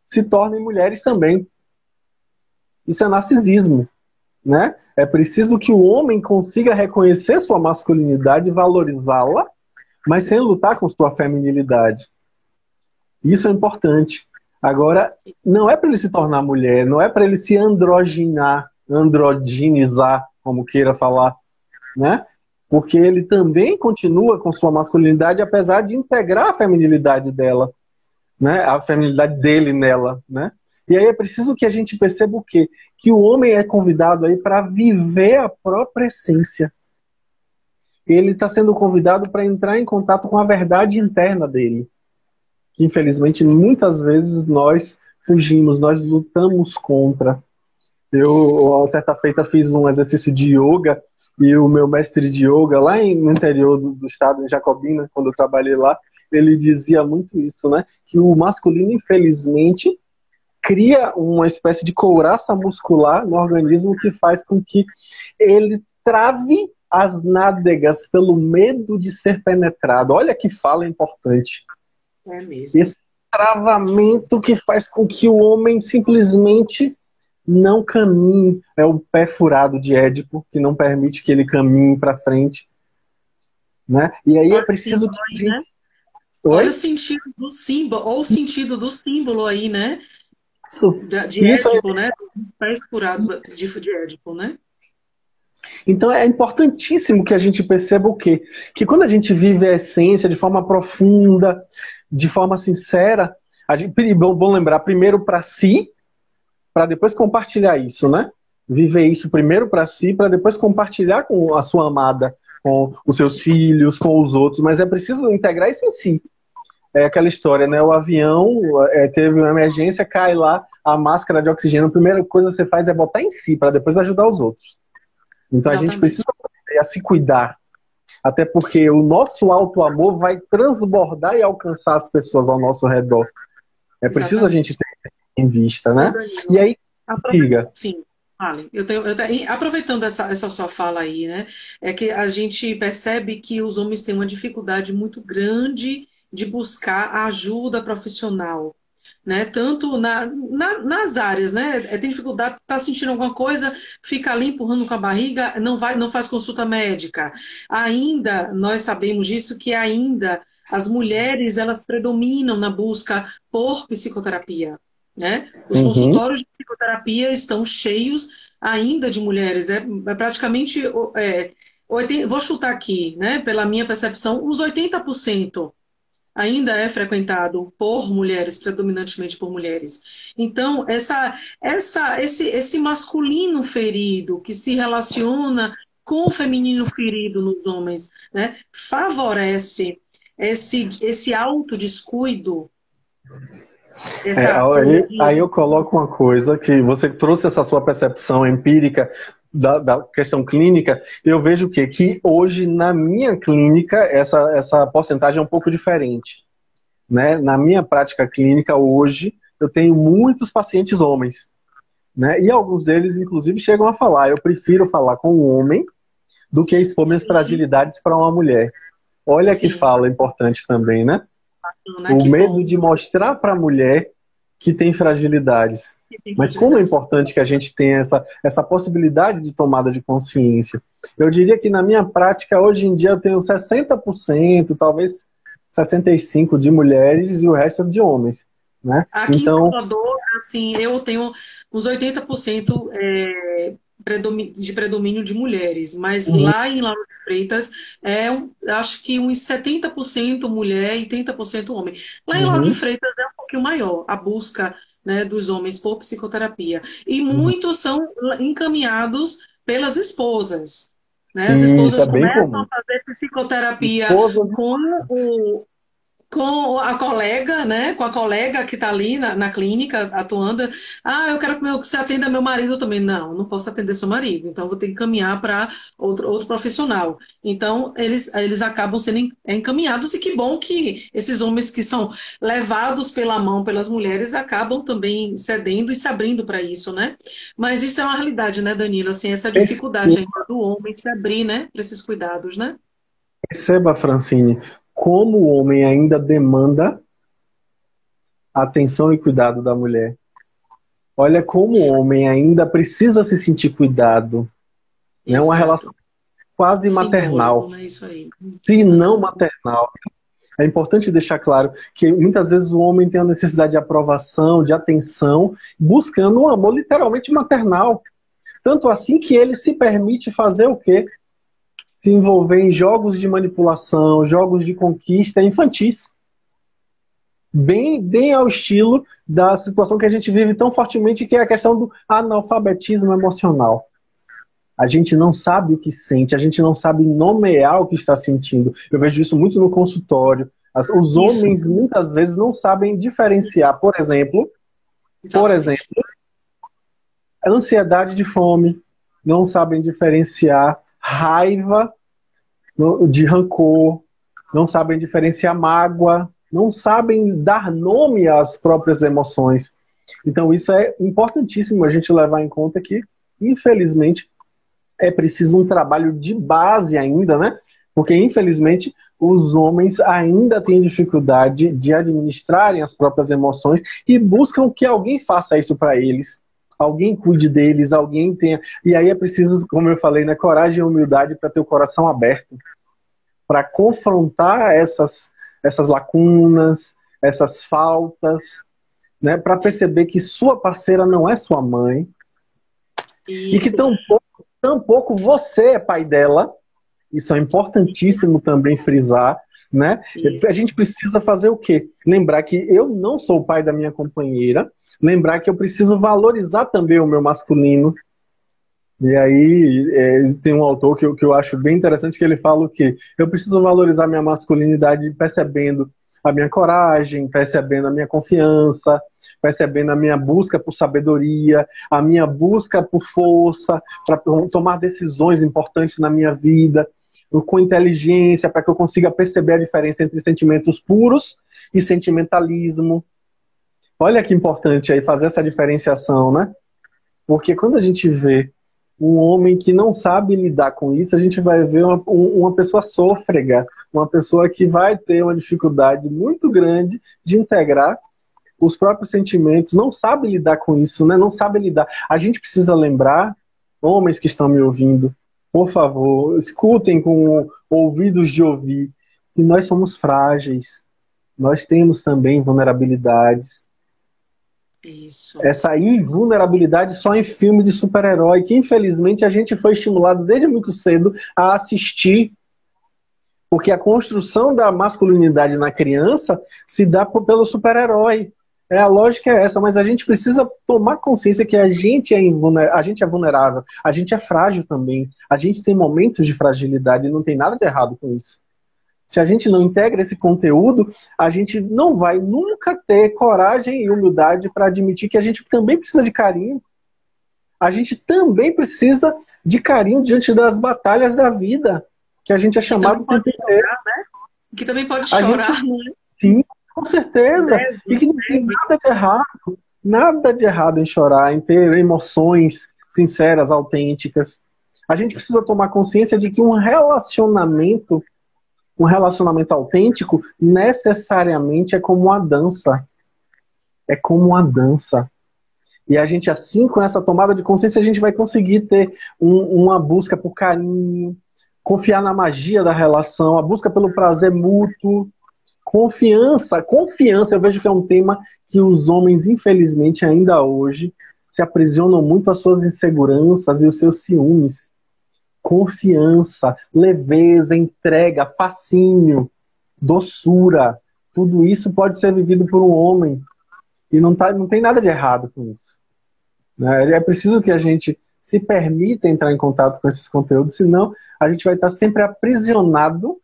se tornem mulheres também. Isso é narcisismo, né? É preciso que o homem consiga reconhecer sua masculinidade e valorizá-la, mas sem lutar com sua feminilidade. Isso é importante. Agora, não é para ele se tornar mulher, não é para ele se androginizar, como queira falar, né? Porque ele também continua com sua masculinidade, apesar de integrar a feminilidade dela, né? A feminilidade dele nela, né? E aí é preciso que a gente perceba o quê? Que o homem é convidado aí para viver a própria essência. Ele está sendo convidado para entrar em contato com a verdade interna dele. Que infelizmente muitas vezes nós fugimos, nós lutamos contra. Eu, a certa feita, fiz um exercício de yoga e o meu mestre de yoga lá no interior do estado, em Jacobina, quando eu trabalhei lá, ele dizia muito isso, né? Que o masculino, infelizmente, cria uma espécie de couraça muscular no organismo que faz com que ele trave as nádegas pelo medo de ser penetrado. Olha que fala importante. É mesmo. Esse travamento que faz com que o homem simplesmente não caminhe. É o pé furado de Édipo, que não permite que ele caminhe para frente. Né? E aí é preciso que... Né? Olha o sentido do símbolo, ou o sentido do símbolo aí, né? De Édipo, né? Pés furados de Édipo, né? Então é importantíssimo que a gente perceba o quê? Que quando a gente vive a essência de forma profunda, de forma sincera, a gente, bom lembrar primeiro para si, para depois compartilhar isso, né? viver isso primeiro para si, para depois compartilhar com a sua amada, com os seus filhos, com os outros, mas é preciso integrar isso em si. É aquela história, né? O avião teve uma emergência, cai lá a máscara de oxigênio, a primeira coisa que você faz é botar em si, para depois ajudar os outros. Então a gente Exatamente. precisa aprender a se cuidar, até porque o nosso auto-amor vai transbordar e alcançar as pessoas ao nosso redor. É preciso a gente Exatamente. ter em vista, Ô, né? E Danilo, aí, diga. sim, fale. Aproveitando essa sua fala aí, né? É que a gente percebe que os homens têm uma dificuldade muito grande de buscar a ajuda profissional, né? Tanto nas áreas, né? Tem dificuldade, está sentindo alguma coisa, fica ali empurrando com a barriga, não faz consulta médica. Ainda, nós sabemos disso, que ainda as mulheres, elas predominam na busca por psicoterapia, né? Os Uhum. consultórios de psicoterapia estão cheios ainda de mulheres. É praticamente, vou chutar aqui, né? Pela minha percepção, uns 80% ainda é frequentado por mulheres, predominantemente por mulheres. Então, esse masculino ferido que se relaciona com o feminino ferido nos homens, né, favorece esse autodescuido, essa Aí eu coloco uma coisa, que você trouxe essa sua percepção empírica da questão clínica, eu vejo que hoje na minha clínica essa porcentagem é um pouco diferente, né? Na minha prática clínica hoje, eu tenho muitos pacientes homens, né? E alguns deles, inclusive, chegam a falar, eu prefiro falar com um homem do que expor minhas sim, fragilidades para uma mulher. Olha que sim, fala importante também, né? né? O Que medo bom de mostrar para a mulher que tem fragilidades. que tem Mas como é fragilidade. importante que a gente tenha essa possibilidade de tomada de consciência. Eu diria que na minha prática, hoje em dia, eu tenho 60%, talvez 65% de mulheres e o resto é de homens. Né? Aqui em Então, Salvador, assim, eu tenho uns 80% de predomínio de mulheres, mas uhum, lá em Lauro de Freitas acho que uns 70% mulher e 30% homem. Lá em Lauro de uhum, Freitas é um pouquinho maior a busca, né, dos homens por psicoterapia. E uhum. muitos são encaminhados pelas esposas. Né? As Sim, isso esposas é bem começam a comum. fazer psicoterapia Esposa, com o com a colega, né? Com a colega que está ali na clínica atuando. Ah, eu quero que você atenda meu marido também. Não, não posso atender seu marido. Então, vou ter que encaminhar para outro profissional. Então, eles acabam sendo encaminhados. E que bom que esses homens que são levados pela mão pelas mulheres acabam também cedendo e se abrindo para isso, né? Mas isso é uma realidade, né, Danilo? Assim, essa dificuldade ainda do homem se abrir, né? Para esses cuidados, né? perceba, Francine, como o homem ainda demanda atenção e cuidado da mulher. Olha como o homem ainda precisa se sentir cuidado, né? Uma relação Exato. quase Simbólico, maternal, né? Isso aí. se não Aham. maternal. É importante deixar claro que muitas vezes o homem tem a necessidade de aprovação, de atenção, buscando um amor literalmente maternal. Tanto assim que ele se permite fazer o quê? Se envolver em jogos de manipulação, jogos de conquista infantis. Bem ao estilo da situação que a gente vive tão fortemente, que é a questão do analfabetismo emocional. A gente não sabe o que sente, a gente não sabe nomear o que está sentindo. Eu vejo isso muito no consultório. Os Isso, homens muitas vezes não sabem diferenciar, por exatamente. exemplo, ansiedade de fome, não sabem diferenciar raiva de rancor, não sabem diferenciar mágoa, não sabem dar nome às próprias emoções. Então isso é importantíssimo a gente levar em conta que, infelizmente, é preciso um trabalho de base ainda, né? Porque, infelizmente, os homens ainda têm dificuldade de administrarem as próprias emoções e buscam que alguém faça isso para eles. Alguém cuide deles, alguém tenha. E aí é preciso, como eu falei, né, coragem e humildade para ter o coração aberto, para confrontar essas lacunas, essas faltas, né, para perceber que sua parceira não é sua mãe e que Isso, tampouco você é pai dela. Isso é importantíssimo também frisar, né? isso, A gente precisa fazer o quê? Lembrar que eu não sou o pai da minha companheira, lembrar que eu preciso valorizar também o meu masculino, E aí tem um autor que eu acho bem interessante, que ele fala que eu preciso valorizar minha masculinidade percebendo a minha coragem, percebendo a minha confiança, percebendo a minha busca por sabedoria, a minha busca por força, para tomar decisões importantes na minha vida, com inteligência, para que eu consiga perceber a diferença entre sentimentos puros e sentimentalismo. Olha que importante aí fazer essa diferenciação, né? Porque quando a gente vê um homem que não sabe lidar com isso, a gente vai ver uma pessoa sôfrega, uma pessoa que vai ter uma dificuldade muito grande de integrar os próprios sentimentos, não sabe lidar com isso, né? Não sabe lidar. A gente precisa lembrar, homens que estão me ouvindo, por favor, escutem com ouvidos de ouvir, que nós somos frágeis, nós temos também vulnerabilidades. Isso. Essa invulnerabilidade só em filme de super-herói, que infelizmente a gente foi estimulado desde muito cedo a assistir, porque a construção da masculinidade na criança se dá pelo super-herói. A lógica é essa, mas a gente precisa tomar consciência que a gente é vulnerável, a gente é frágil também, a gente tem momentos de fragilidade e não tem nada de errado com isso. Se a gente não integra esse conteúdo, a gente não vai nunca ter coragem e humildade para admitir que a gente também precisa de carinho. A gente também precisa de carinho diante das batalhas da vida, que a gente é chamado para entender. Né? Que também pode chorar, né? Sim, com certeza. E que não tem nada de errado em chorar, em ter emoções sinceras, autênticas. A gente precisa tomar consciência de que um relacionamento autêntico necessariamente é como uma dança. É como uma dança. E a gente, assim, com essa tomada de consciência, a gente vai conseguir ter uma busca por carinho, confiar na magia da relação, a busca pelo prazer mútuo, confiança, eu vejo que é um tema que os homens, infelizmente, ainda hoje, se aprisionam muito às suas inseguranças e os seus ciúmes. Confiança, leveza, entrega, fascínio, doçura, tudo isso pode ser vivido por um homem. E não tem nada de errado com isso. Né? É preciso que a gente se permita entrar em contato com esses conteúdos, senão a gente vai estar sempre aprisionado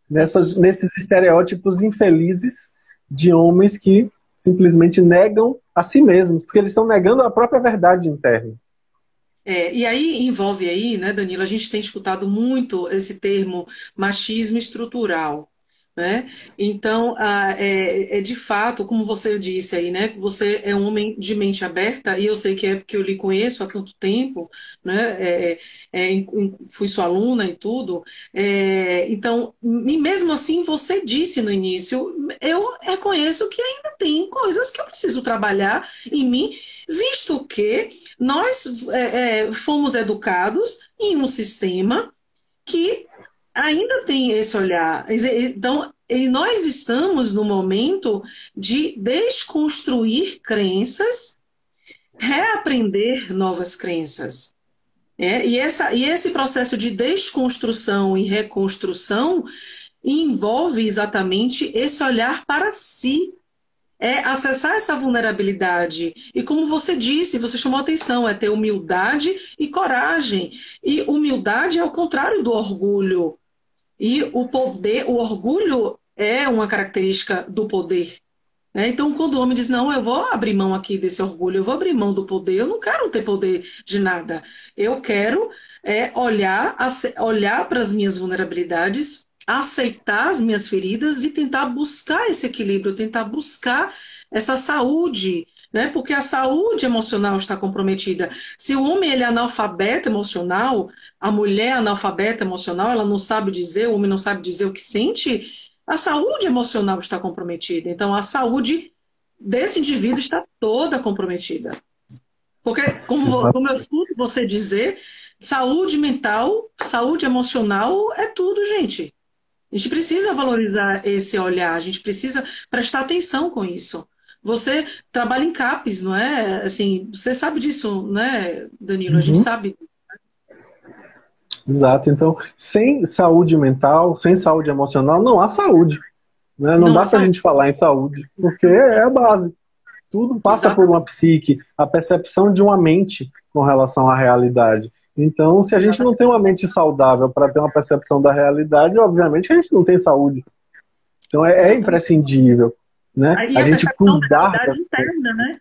nesses estereótipos infelizes de homens que simplesmente negam a si mesmos, porque eles estão negando a própria verdade interna. E aí envolve aí, né, Danilo, a gente tem escutado muito esse termo machismo estrutural, né? Então, de fato, como você disse aí, né, você é um homem de mente aberta, e eu sei que é porque eu lhe conheço há tanto tempo, né, fui sua aluna e tudo, então, e mesmo assim, você disse no início, eu reconheço que ainda tem coisas que eu preciso trabalhar em mim, visto que nós fomos educados em um sistema que ainda tem esse olhar. Então, nós estamos no momento de desconstruir crenças, reaprender novas crenças. E esse processo de desconstrução e reconstrução envolve exatamente esse olhar para si. Acessar essa vulnerabilidade. E como você disse, você chamou a atenção, é ter humildade e coragem. E humildade é o contrário do orgulho. E o orgulho é uma característica do poder. Né? Então, quando o homem diz, não, eu vou abrir mão aqui desse orgulho, eu vou abrir mão do poder, eu não quero ter poder de nada. Eu quero olhar para as minhas vulnerabilidades, aceitar as minhas feridas e tentar buscar esse equilíbrio, tentar buscar essa saúde, né? Porque a saúde emocional está comprometida. Se o homem ele é analfabeto emocional, a mulher é analfabeta emocional, ela não sabe dizer, o homem não sabe dizer o que sente, a saúde emocional está comprometida. Então, a saúde desse indivíduo está toda comprometida. Porque, como eu escuto você dizer, saúde mental, saúde emocional é tudo, gente. A gente precisa valorizar esse olhar, a gente precisa prestar atenção com isso. Você trabalha em CAPES, não é? Assim, você sabe disso, né, Danilo? A gente sabe. Exato. Então, sem saúde mental, sem saúde emocional, não há saúde. Né? Não dá pra gente falar em saúde, porque é a base. Tudo passa por Exatamente. uma psique, a percepção de uma mente com relação à realidade. Então, se a gente não tem uma mente saudável para ter uma percepção da realidade, obviamente a gente não tem saúde. Então, é Exatamente. imprescindível, né? E A a gente percepção da cuidar realidade interna, né?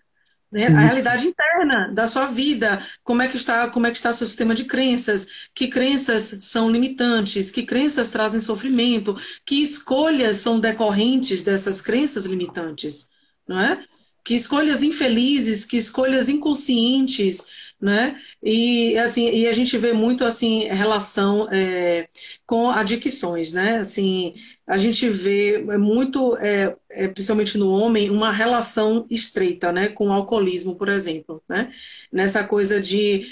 A disso. realidade interna da sua vida, como é que está seu sistema de crenças, que crenças são limitantes, que crenças trazem sofrimento, que escolhas são decorrentes dessas crenças limitantes, não é? Que escolhas infelizes, que escolhas inconscientes, né? E assim, e a gente vê muito assim relação com adicções, né? Assim, a gente vê muito principalmente no homem, uma relação estreita, né, com o alcoolismo, por exemplo, né? Nessa coisa de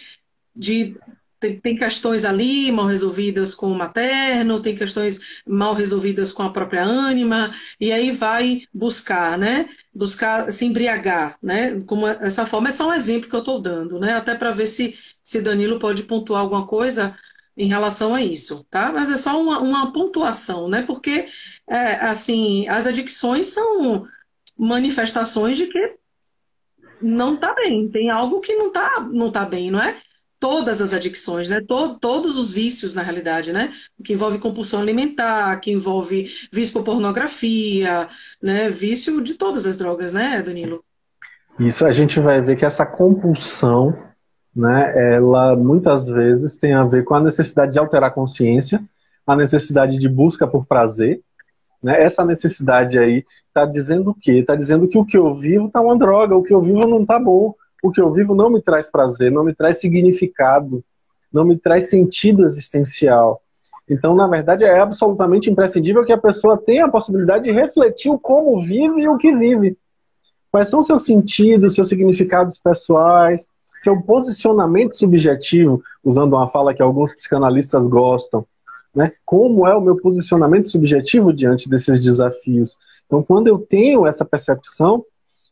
tem questões ali mal resolvidas com o materno, tem questões mal resolvidas com a própria ânima, e aí vai buscar, né? Buscar se embriagar, né? Como essa forma é só um exemplo que eu estou dando, né? Até para ver se Danilo pode pontuar alguma coisa em relação a isso, tá? Mas é só uma pontuação, né? Porque assim, as adicções são manifestações de que não está bem, tem algo que não tá bem, não é? Todas as adicções, né? Todos os vícios, na realidade, né? Que envolve compulsão alimentar, que envolve vício por pornografia, né? Vício de todas as drogas, né, Danilo? Isso a gente vai ver que essa compulsão, né, ela muitas vezes tem a ver com a necessidade de alterar a consciência, a necessidade de busca por prazer, né? Essa necessidade aí está dizendo o quê? Está dizendo que o que eu vivo está uma droga, o que eu vivo não está bom, o que eu vivo não me traz prazer, não me traz significado, não me traz sentido existencial. Então, na verdade, é absolutamente imprescindível que a pessoa tenha a possibilidade de refletir o como vive e o que vive. Quais são seus sentidos, seus significados pessoais, seu posicionamento subjetivo, usando uma fala que alguns psicanalistas gostam, né? Como é o meu posicionamento subjetivo diante desses desafios? Então, quando eu tenho essa percepção,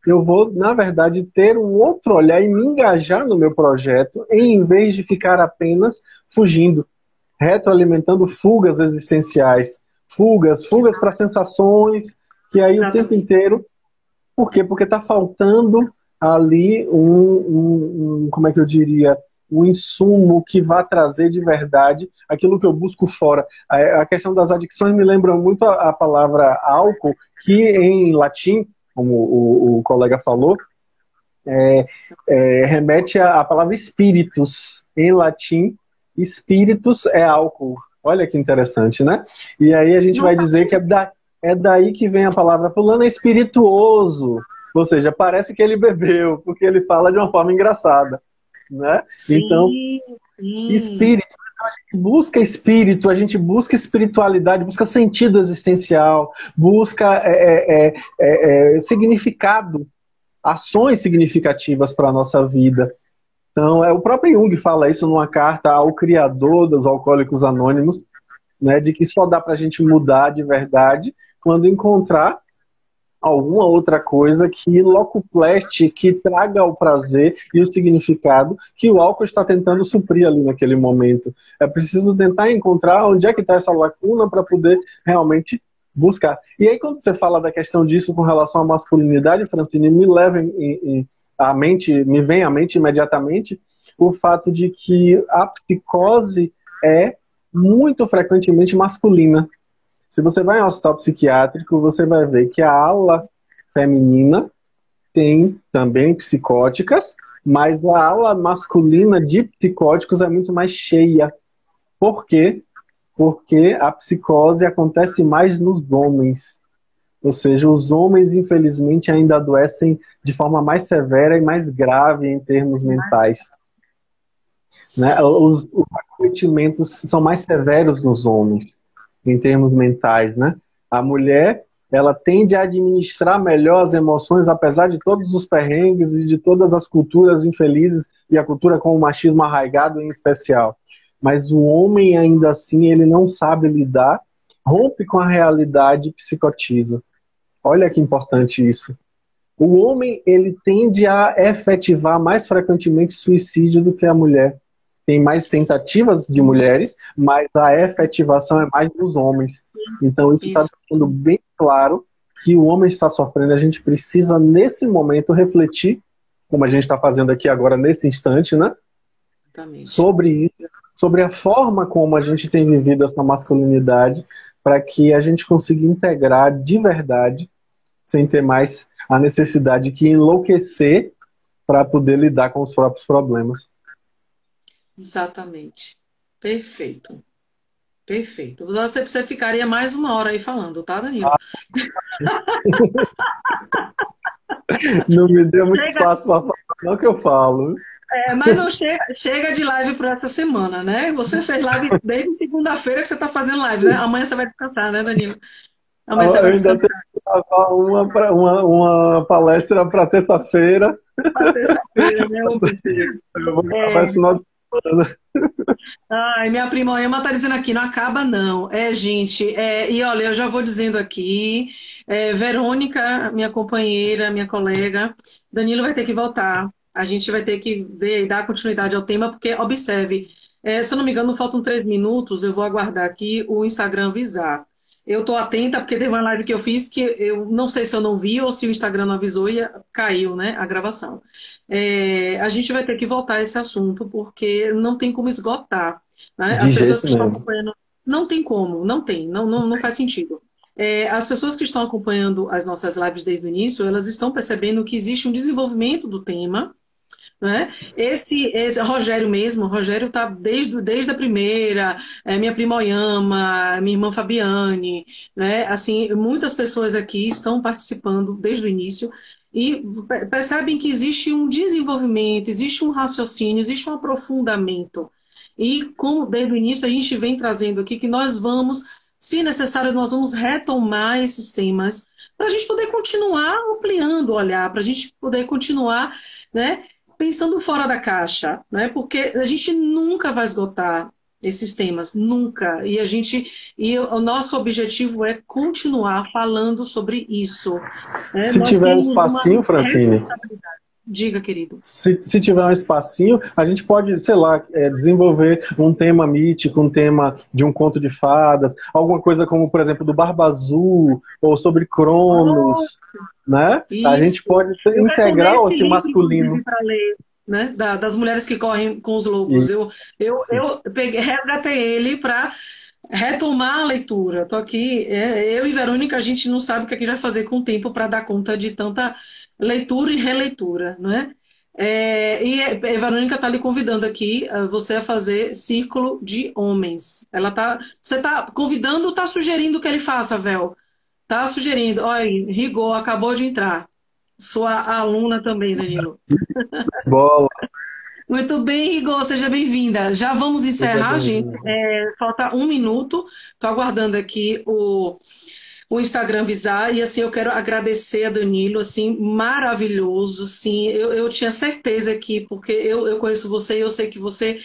eu vou, na verdade, ter um outro olhar e me engajar no meu projeto, em vez de ficar apenas fugindo, retroalimentando fugas existenciais, fugas para sensações, que aí o tempo Exatamente. inteiro. Por quê? Porque está faltando ali como é que eu diria, um insumo que vá trazer de verdade aquilo que eu busco fora. A questão das adicções me lembra muito a palavra álcool, que em latim, como o colega falou, remete à palavra espíritus. Em latim, espíritus é álcool. Olha que interessante, né? E aí a gente Não vai tá dizer que é daí que vem a palavra fulano é espirituoso. Ou seja, parece que ele bebeu, porque ele fala de uma forma engraçada, né? Então, sim, sim. espírito, busca espírito, a gente busca espiritualidade, busca sentido existencial, busca significado, ações significativas para a nossa vida. Então, o próprio Jung fala isso numa carta ao criador dos Alcoólicos Anônimos, né, de que só dá para a gente mudar de verdade quando encontrar alguma outra coisa que locupleste, que traga o prazer e o significado que o álcool está tentando suprir ali naquele momento. É preciso tentar encontrar onde é que está essa lacuna para poder realmente buscar. E aí, quando você fala da questão disso com relação à masculinidade, Francine, me leva à mente, me vem à mente imediatamente o fato de que a psicose é muito frequentemente masculina. Se você vai em um hospital psiquiátrico, você vai ver que a ala feminina tem também psicóticas, mas a ala masculina de psicóticos é muito mais cheia. Por quê? Porque a psicose acontece mais nos homens. Ou seja, os homens, infelizmente, ainda adoecem de forma mais severa e mais grave em termos mentais. Né? Sim. Os acometimentos são mais severos nos homens, em termos mentais, né? A mulher, ela tende a administrar melhor as emoções, apesar de todos os perrengues e de todas as culturas infelizes, e a cultura com o machismo arraigado em especial. Mas o homem, ainda assim, ele não sabe lidar, rompe com a realidade e psicotiza. Olha que importante isso. O homem, ele tende a efetivar mais frequentemente suicídio do que a mulher. Tem mais tentativas de mulheres, mas a efetivação é mais dos homens. Então, isso está Isso. ficando bem claro que o homem está sofrendo, a gente precisa, nesse momento, refletir, como a gente está fazendo aqui agora, nesse instante, né? Exatamente. Sobre isso, sobre a forma como a gente tem vivido essa masculinidade, para que a gente consiga integrar de verdade, sem ter mais a necessidade de enlouquecer para poder lidar com os próprios problemas. Exatamente. Perfeito. Perfeito. Você ficaria mais uma hora aí falando, tá, Danilo? Não me deu muito fácil para falar, não que eu falo. Mas não chega de live por essa semana, né? Você fez live desde segunda-feira que você está fazendo live, né? Amanhã você vai descansar, né, Danilo? Amanhã você Eu vai ainda descansar. tenho que gravar uma palestra para terça-feira. Para terça-feira, né? Ô, meu Deus. Eu vou gravar esse final de semana. Ai, minha prima Emma tá dizendo aqui, não acaba não. Gente, e olha, eu já vou dizendo aqui, Verônica, minha companheira, minha colega, Danilo vai ter que voltar. A gente vai ter que ver e dar continuidade ao tema, porque, observe, se eu não me engano, faltam 3 minutos, eu vou aguardar aqui o Instagram avisar. Eu estou atenta, porque teve uma live que eu fiz que eu não sei se eu não vi ou se o Instagram não avisou e caiu, né, a gravação. A gente vai ter que voltar a esse assunto, porque não tem como esgotar, né? As De pessoas jeito que estão nenhum. acompanhando, não tem como, não tem, não faz sentido. As pessoas que estão acompanhando as nossas lives desde o início, elas estão percebendo que existe um desenvolvimento do tema, né? Esse Rogério mesmo, o Rogério está desde a primeira, minha prima Oyama, minha irmã Fabiane, né? Assim, muitas pessoas aqui estão participando desde o início e percebem que existe um desenvolvimento, existe um raciocínio, existe um aprofundamento. E como desde o início a gente vem trazendo aqui que nós vamos, se necessário, nós vamos retomar esses temas para a gente poder continuar ampliando o olhar, para a gente poder continuar, né, pensando fora da caixa, né? Porque a gente nunca vai esgotar esses temas, nunca. E o nosso objetivo é continuar falando sobre isso. Né? Se Nós tiver um temos uma espacinho, Francine, responsabilidade. Diga, querido. se tiver um espacinho, a gente pode, sei lá, desenvolver um tema mítico, um tema de um conto de fadas, alguma coisa como, por exemplo, do Barba Azul, ou sobre Cronos, né? A Isso. gente pode Eu integrar retomei esse esse livro, masculino. inclusive, para ler, né? Das mulheres que correm com os lobos. Eu resgatei ele para retomar a leitura. Estou aqui, eu e Verônica, a gente não sabe o que a gente vai fazer com o tempo para dar conta de tanta leitura e releitura, não é? E a Verônica está lhe convidando aqui, você a fazer Círculo de Homens. Você está convidando ou está sugerindo que ele faça, Vel? Está sugerindo. Olha, Rigor acabou de entrar. Sua aluna também, Danilo. Bola. Muito bem, Rigor, seja bem-vinda. Já vamos encerrar, gente. Falta 1 minuto. Estou aguardando aqui o Instagram avisar. E assim, eu quero agradecer a Danilo, assim, maravilhoso. Sim, eu tinha certeza que, porque eu conheço você e eu sei que você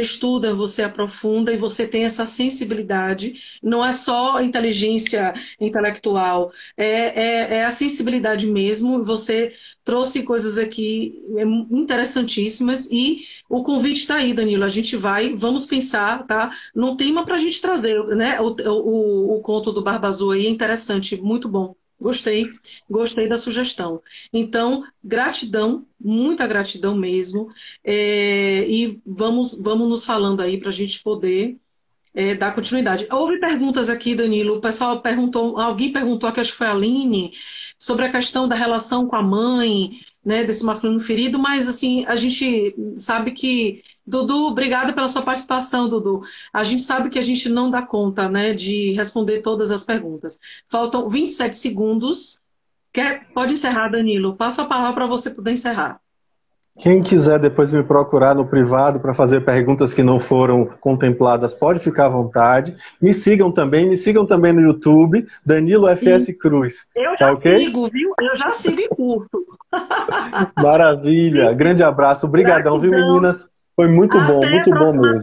estuda, você aprofunda e você tem essa sensibilidade. Não é só inteligência intelectual, é a sensibilidade mesmo. Você trouxe coisas aqui interessantíssimas e o convite está aí, Danilo. A gente vamos pensar, tá? Não tem uma para a gente trazer, né? O conto do Barba Azul aí é interessante, muito bom. Gostei da sugestão. Então, gratidão, muita gratidão mesmo. E vamos nos falando aí para a gente poder dar continuidade. Houve perguntas aqui, Danilo. O pessoal perguntou, alguém perguntou, que acho que foi a Aline, sobre a questão da relação com a mãe, né, desse masculino ferido, mas assim, a gente sabe que. Dudu, obrigada pela sua participação, Dudu. A gente sabe que a gente não dá conta, né, de responder todas as perguntas. Faltam 27 segundos. Pode encerrar, Danilo. Passo a palavra para você poder encerrar. Quem quiser depois me procurar no privado para fazer perguntas que não foram contempladas, pode ficar à vontade. Me sigam também no YouTube, Danilo FS Cruz. Eu já sigo, viu? Eu já sigo e curto. Maravilha. Grande abraço. Obrigadão, viu, meninas? Foi muito bom mesmo.